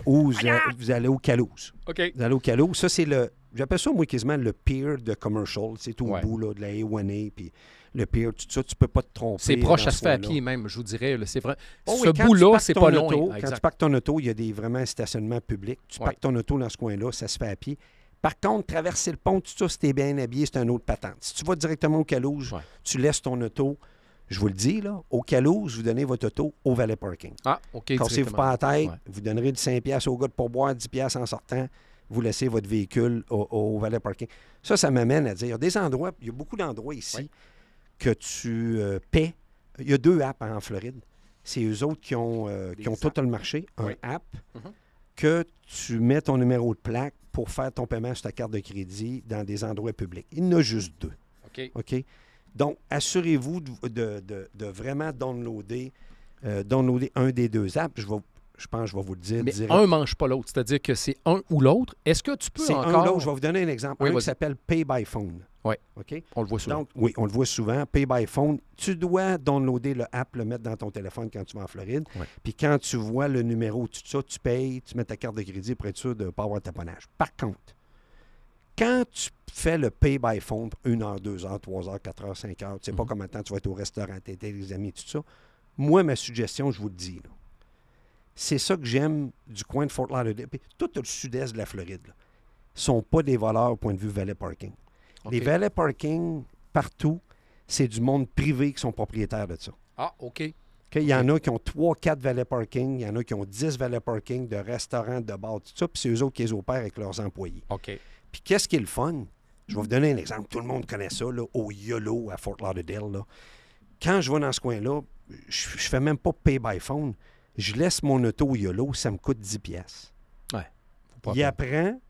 ou vous allez au Calouse. OK. Vous allez au Calouse. Ça, c'est j'appelle ça, moi, quasiment le pier de commercial. C'est tout Ouais. au bout là, de la A1A, puis le pier, tout ça, tu peux pas te tromper. C'est proche, dans ça ce se fait à coin-là. pied même, je vous dirais. Là, c'est vrai. Oh Ce oui, quand tu bout-là, parques c'est ton pas long. auto, hein, Quand exact. tu parques ton auto, il y a vraiment un stationnement public. Tu Ouais. parques ton auto dans ce coin-là, ça se fait à pied. Par contre, traverser le pont, tout ça, si t'es bien habillé, c'est un autre patente. Si tu vas directement au Calouse, Ouais. tu laisses ton auto, je vous le dis, là, au Calouse, vous donnez votre auto au valet parking. Ah, OK. Cassez-vous directement. pas la tête, Ouais. vous donnerez du 5$ au gars de pourboire, 10$ en sortant, vous laissez votre véhicule au valet parking. Ça m'amène à dire, il y a des endroits, il y a beaucoup d'endroits ici Ouais. que tu paies. Il y a 2 apps en Floride. C'est eux autres qui ont tout le marché. Un Oui. app Mhm. que tu mets ton numéro de plaque pour faire ton paiement sur ta carte de crédit dans des endroits publics. Il y en a juste 2. OK. OK? Donc, assurez-vous de vraiment downloader un des 2 apps. Je pense que je vais vous le dire Mais direct. un ne mange pas l'autre. C'est-à-dire que c'est un ou l'autre. Est-ce que tu peux C'est encore... un ou l'autre. Je vais vous donner un exemple. Oui, un vas-y. qui s'appelle Pay by Phone. Oui. OK? On le voit souvent. Donc, oui, on le voit souvent. Pay by Phone. Tu dois downloader le app, le mettre dans ton téléphone quand tu vas en Floride. Ouais. Puis quand tu vois le numéro, tout ça, tu payes, tu mets ta carte de crédit pour être sûr de ne pas avoir de taponnage. Par contre, quand tu fais le Pay by Phone pour 1 heure, 2 heures, 3 heures, 4 heures, 5 heures, tu sais pas combien de temps tu vas être au restaurant, t'aider les amis, tout ça, moi, ma suggestion, je vous le dis, là, c'est ça que j'aime du coin de Fort Lauderdale. Puis tout le sud-est de la Floride, là, sont pas des voleurs au point de vue valet parking. OK. Les valet parking, partout, c'est du monde privé qui sont propriétaires de ça. Ah, OK. OK? Il y en a qui ont 3-4 valet parking, il y en a qui ont 10 valet parking de restaurants, de bars, tout ça, puis c'est eux autres qui les opèrent avec leurs employés. OK. Puis qu'est-ce qui est le fun? Je vais vous donner un exemple. Tout le monde connaît ça, là, au YOLO à Fort Lauderdale. Là. Quand je vais dans ce coin-là, je fais même pas pay by phone. Je laisse mon auto au YOLO, ça me coûte 10$. Ouais. Faut pas Il attendre. apprend,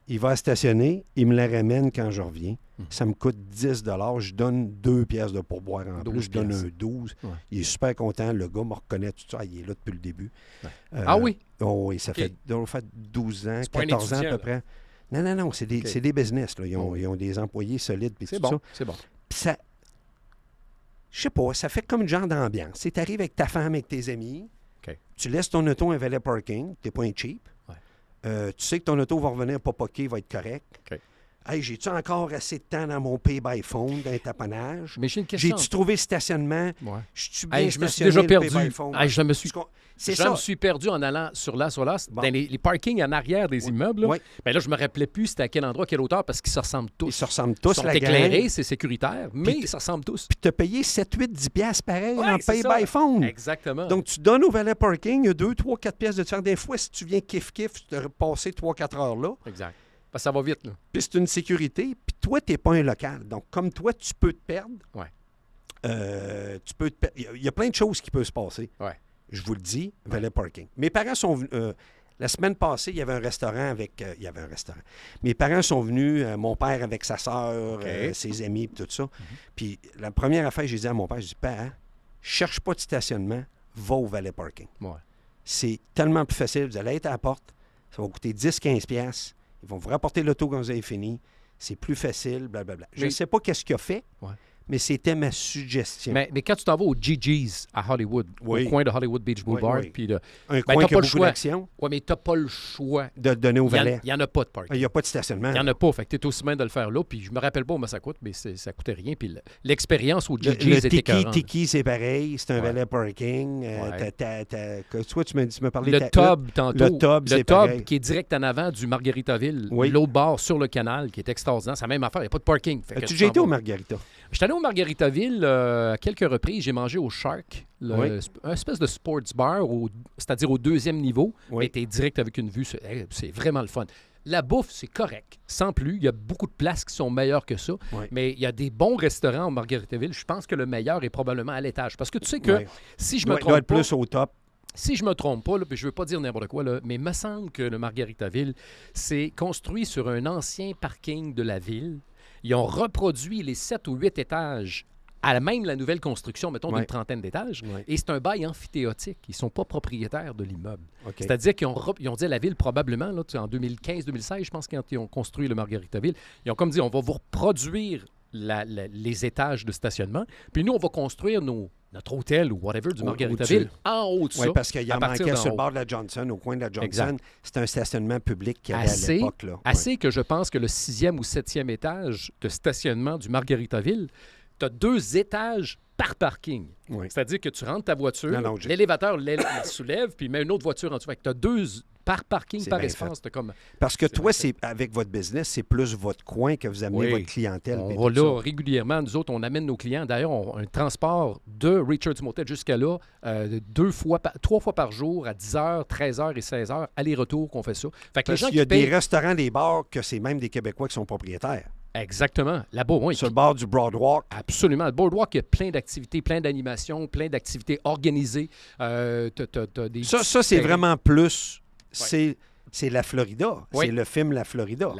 il va stationner, il me la ramène quand je reviens. Hmm. Ça me coûte 10$. Je donne 2$ de pourboire en 12 plus. Je donne piastres. un 12. Ouais. Il est super content. Le gars me reconnaît tout ça. Il est là depuis le début. Ouais. Ah oui? Oh oui, ça OK. fait 12 ans, C'est pas un 14 ans à étudiant, peu près. Non, c'est des, OK. c'est des business. Là. Ils ont, Oh oui. ils ont des employés solides. Puis C'est tout bon. ça. C'est bon. Puis ça, je sais pas, ça fait comme une genre d'ambiance. Tu arrives avec ta femme, avec tes amis, OK. tu laisses ton auto un valet parking, t'es pas un cheap. Ouais. Tu sais que ton auto va revenir pas poqué, va être correct. OK. Hey, j'ai-tu encore assez de temps dans mon pay by phone, dans les taponnage? Mais j'ai une question. J'ai-tu trouvé le stationnement? Ouais. Je suis bien Hey, je me suis stationné, déjà le perdu. pay by phone? Hey, je me suis C'est Je ça. me suis perdu en allant sur là. Bon. Dans les parkings en arrière des immeubles. Là. Oui. Ben là, je me rappelais plus c'était à quel endroit, quelle hauteur, parce qu'ils se ressemblent tous. Ils se ressemblent Ils tous, sont la gang. éclairés, c'est sécuritaire, mais Puis ils se ressemblent tous. Puis tu as payé 7, 8, 10 piastres pareil Ouais, en c'est pay ça. by phone. Exactement. Donc, tu donnes au valet parking, il y a 2, 3, 4 pièces de différence. Des fois, si tu viens kiff-kiff, tu te passer 3, 4 heures là. Exact. Parce que ça va vite, là. Puis c'est une sécurité. Puis toi, tu n'es pas un local. Donc, comme toi, tu peux te perdre. Ouais. Tu peux te perdre. Il y a plein de choses qui peuvent se passer. Ouais. Je vous le dis, valet parking. Mes parents sont venus. La semaine passée, il y avait un restaurant avec. Il y avait un restaurant. Mes parents sont venus, mon père avec sa sœur, OK. ses amis, puis tout ça. Puis la première affaire, j'ai dit à mon père, j'ai dit, Père, cherche pas de stationnement, va au valet parking. Ouais. C'est tellement plus facile. Vous allez être à la porte, ça va coûter 10-15 piastres. Ils vont vous rapporter l'auto quand vous avez fini. C'est plus facile, blablabla. Je Mais- ne sais pas qu'est-ce qu'il a fait, Ouais. mais c'était ma suggestion. Mais quand tu t'en vas au GG's à Hollywood, Oui. au coin de Hollywood Beach Boulevard, oui. puis là, Un ben, coin t'as qui a pas le beaucoup choix. d'action, Ouais, mais t'as pas le choix. de donner au valet. Il n'y en a pas de parking. Il n'y a pas de stationnement. Il n'y en a pas. Fait que tu es aussi bien de le faire là. Puis je me rappelle pas combien ça coûte, mais ça coûtait rien. Puis l'expérience au Le GG's était écœurante. tiki, c'est pareil. C'est un Ouais. valet parking. Ouais. Toi, tu m'as parlé Le de tub, tantôt. Le tub, c'est pareil. qui est direct en avant du Margaritaville. Oui. L'autre bord sur le canal, qui est extraordinaire. C'est la même affaire. Il n'y a pas de parking. Fait que As-tu tu déjà t'en été au vas. Margarita? Je suis allé au Margaritaville à quelques reprises. J'ai mangé au Shark, un espèce de sports bar, c'est-à-dire au deuxième niveau. Oui. Mais tu es direct avec une vue. C'est vraiment le fun. La bouffe, c'est correct, sans plus. Il y a beaucoup de places qui sont meilleures que ça. Oui. Mais il y a des bons restaurants au Margaritaville. Je pense que le meilleur est probablement à l'étage. Parce que tu sais que Oui. si je Il me doit être trompe pas, plus au top. si je me trompe pas, là, puis je ne veux pas dire n'importe quoi, là, mais il me semble que le Margaritaville, c'est construit sur un ancien parking de la ville. Ils ont reproduit les 7 ou 8 étages à même la nouvelle construction, mettons, Ouais. d'une trentaine d'étages. Ouais. Et c'est un bail amphithéotique. Ils ne sont pas propriétaires de l'immeuble. OK. C'est-à-dire qu'ils ont dit à la ville, probablement, là, tu sais, en 2015-2016, je pense, quand ils ont construit le Margaritaville, ils ont comme dit, on va vous reproduire les étages de stationnement, puis nous, on va construire notre hôtel ou whatever du Margaritaville au-dessus. en haut de ça. Oui, parce qu'il y à en partir manquait d'en sur le haut. bord de la Johnson, au coin de la Johnson. Exact. C'était un stationnement public qu'il y avait à Assez, l'époque. Là. assez que je pense que le 6e ou 7e étage de stationnement du Margaritaville, tu as 2 étages par parking. Oui. C'est-à-dire que tu rentres ta voiture, Non, non, l'élévateur il soulève, puis il met une autre voiture en dessous. Fait que tu as 2 par parking, C'est par bien espace. T'as comme... Parce que C'est toi, bien avec votre business, c'est plus votre coin que vous amenez Oui. votre clientèle. On puis va tout là régulièrement. Nous autres, on amène nos clients. D'ailleurs, on a un transport de Richard's Motel jusqu'à là, 3 fois par jour à 10h, 13h et 16h, aller-retour qu'on fait ça. Fait que les Parce gens qu'il y a qui payent... des restaurants, des bars, que c'est même des Québécois qui sont propriétaires. Exactement. Là-bas, oui. Sur le bord du Broadwalk. Absolument. Le Boardwalk, il y a plein d'activités, plein d'animations, plein d'activités organisées. T'as des Ça, c'est terrains. vraiment plus... C'est la Florida. Oui. C'est le film La Florida.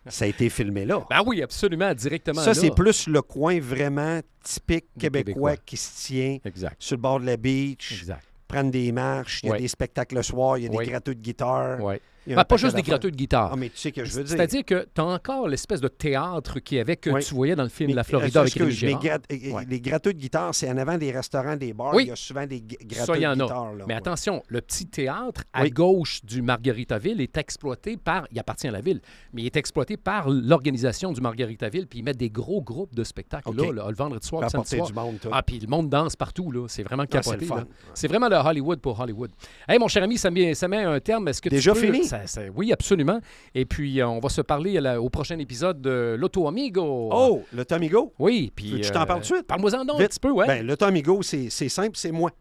Ça a été filmé là. Ben oui, absolument, directement Ça, là. c'est plus le coin vraiment typique Du québécois Québécois. qui se tient Exact. sur le bord de la beach, Exact. prendre des marches, il y a Ouais. des spectacles le soir, il y a Ouais. des gratteux de guitare. Ouais. il y a Ben, un pas paquet juste des d'affaires. gratteux de guitare. Ah, mais tu sais ce que je veux dire. C'est-à-dire que tu as encore l'espèce de théâtre qu'il y avait que Oui. tu voyais dans le film Mais, La Florida avec excuse, Rémi les, Girard. gra- les gratteux de guitare, c'est en avant des restaurants, des bars. Oui. Il y a souvent des gratteux Ça, il y de en a. guitare. Là. Mais Ouais. attention, le petit théâtre à Oui. gauche du Margaritaville est exploité par... Il appartient à la ville, mais il est exploité par l'organisation du Margaritaville, puis ils mettent des gros groupes de spectacles OK. là, le vendredi soir, Pour le samedi apporter soir. du monde, tout. Ah, puis le monde danse partout, là. C'est vraiment Ah, c'est capoté. le fun. là. C'est vraiment le Hollywood pour Hollywood. Hey, mon cher ami, ça met un terme. Est-ce que Déjà tu peux... fini? Oui, absolument. Et puis, on va se parler au prochain épisode de l'Auto Amigo. Oh, le Tomigo? Oui, puis... Veux-tu que je t'en parle tout de suite? Parle-moi-en donc un Vite. petit peu, ouais. Ben, le Tomigo, c'est simple, c'est moi.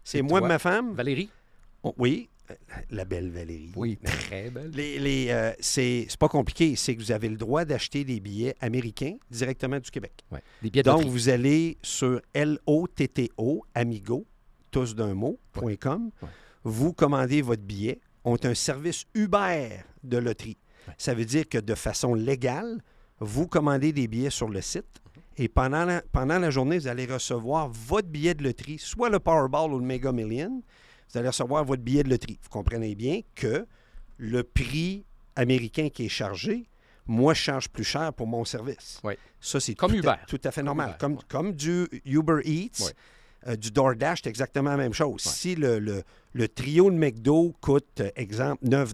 C'est moi et toi. ma femme. Valérie? Oui, la belle Valérie. Oui, très belle. C'est pas compliqué. C'est que vous avez le droit d'acheter des billets américains directement du Québec. Ouais. Des billets de Donc, loterie. vous allez sur LOTTO, amigo, tous d'un mot.com. Ouais. Vous commandez votre billet. On a un service Uber de loterie. Ouais. Ça veut dire que de façon légale, vous commandez des billets sur le site et pendant la journée, vous allez recevoir votre billet de loterie, soit le Powerball ou le Mega Million. Vous allez recevoir votre billet de loterie. Vous comprenez bien que le prix américain qui est chargé, moi, je charge plus cher pour mon service. Oui. Ça, c'est Comme Uber. tout à fait normal. Uber, Comme, ouais. comme du Uber Eats, du DoorDash, c'est exactement la même chose. Ouais. Si le trio de McDo coûte, exemple, 9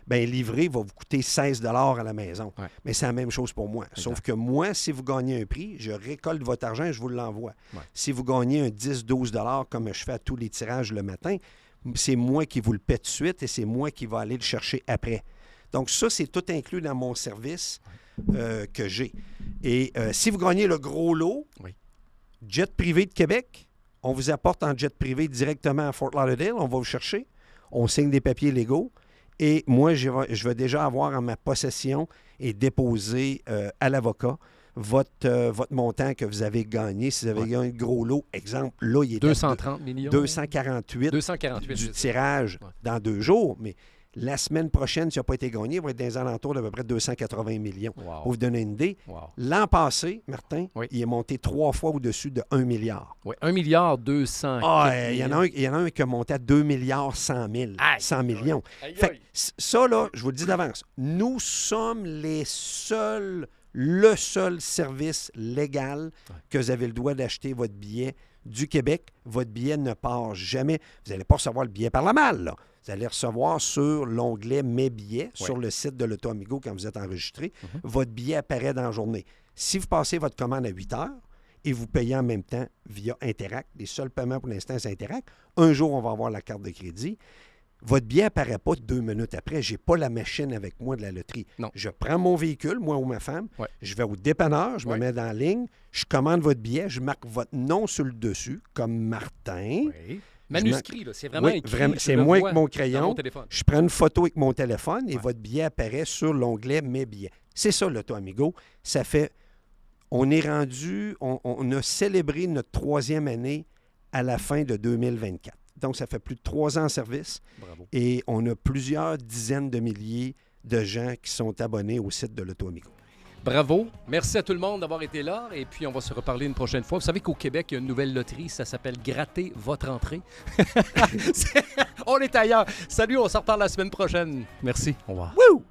bien, livrer va vous coûter 16 à la maison. Ouais. Mais c'est la même chose pour moi. Sauf que moi, si vous gagnez un prix, je récolte votre argent et je vous l'envoie. Ouais. Si vous gagnez un 10-12 comme je fais à tous les tirages le matin, c'est moi qui vous le paie tout de suite et c'est moi qui va aller le chercher après. Donc ça, c'est tout inclus dans mon service que j'ai. Et si vous gagnez le gros lot, Oui. jet privé de Québec, on vous apporte en jet privé directement à Fort Lauderdale, on va vous chercher, on signe des papiers légaux et moi, je vais déjà avoir en ma possession et déposer à l'avocat votre montant que vous avez gagné. Si vous avez gagné le gros lot, exemple, là, il est 230 millions. 248 248. du tirage dans 2 jours, mais la semaine prochaine, s'il n'a pas été gagné, il va être dans les alentours d'à peu près 280 millions. Wow. Pour vous donner une idée, Wow. l'an passé, Martin, Oui. il est monté 3 fois au-dessus de 1 milliard. Oui, 1 milliard 200. Ah, il y en a un qui a monté à 2 milliards 100 000, Aïe, 100 millions. Aïe, Fait que aïe. ça, là, je vous le dis d'avance, nous sommes les seuls le seul service légal que vous avez le droit d'acheter votre billet du Québec. Votre billet ne part jamais. Vous n'allez pas recevoir le billet par la malle, là. Vous allez recevoir sur l'onglet « Mes billets » sur le site de l'Auto-Amigo quand vous êtes enregistré. Votre billet apparaît dans la journée. Si vous passez votre commande à 8 heures et vous payez en même temps via Interact, les seuls paiements pour l'instant, c'est Interact. Un jour, on va avoir la carte de crédit. Votre billet n'apparaît pas 2 minutes après. Je n'ai pas la machine avec moi de la loterie. Non. Je prends mon véhicule, moi ou ma femme, je vais au dépanneur, je me mets dans la ligne, je commande votre billet, je marque votre nom sur le dessus, comme Martin. Oui. Manuscrit, là, c'est vraiment écrit. Vraiment, je c'est le moi vois avec mon dans crayon. mon téléphone. Je prends une photo avec mon téléphone et votre billet apparaît sur l'onglet « Mes billets ». C'est ça, l'Auto-Amigo. Ça fait... On est rendu... On a célébré notre 3e année à la fin de 2024. Donc, ça fait plus de 3 ans en service. Bravo. Et on a plusieurs dizaines de milliers de gens qui sont abonnés au site de l'Auto-Amigo. Bravo. Merci à tout le monde d'avoir été là. Et puis, on va se reparler une prochaine fois. Vous savez qu'au Québec, il y a une nouvelle loterie. Ça s'appelle Gratter votre entrée. On est ailleurs. Salut, on se reparle la semaine prochaine. Merci. Au revoir. Wouh!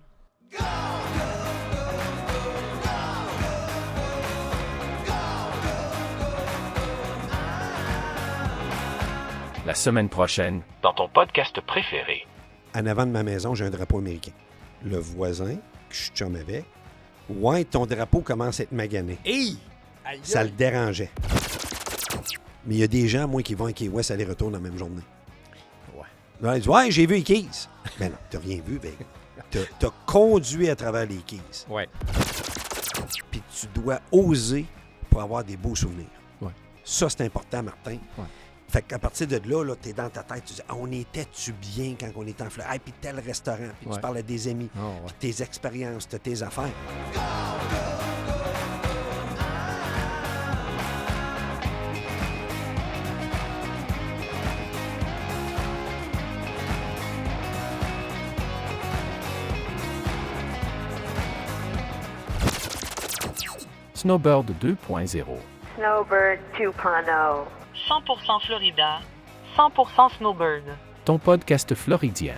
La semaine prochaine, dans ton podcast préféré. En avant de ma maison, j'ai un drapeau américain. Le voisin, que je suis chum avec, ouais, ton drapeau commence à être magané. Hey! Ça le dérangeait. Mais il y a des gens, moi, qui vont à Key West aller-retour dans la même journée. Ouais. Ils disent, ouais, j'ai vu les Keys. Ben non, t'as rien vu, ben. T'as conduit à travers les Keys. Ouais. Puis tu dois oser pour avoir des beaux souvenirs. Ouais. Ça, c'est important, Martin. Ouais. Fait qu'à partir de là, t'es dans ta tête, tu dis, on était-tu bien quand on était en Floride? Puis tel restaurant, puis tu parles à des amis, puis tes expériences, tes affaires. Snowbird 2.0. Snowbird 2.0. 100% Florida, 100% Snowbird. Ton podcast floridien.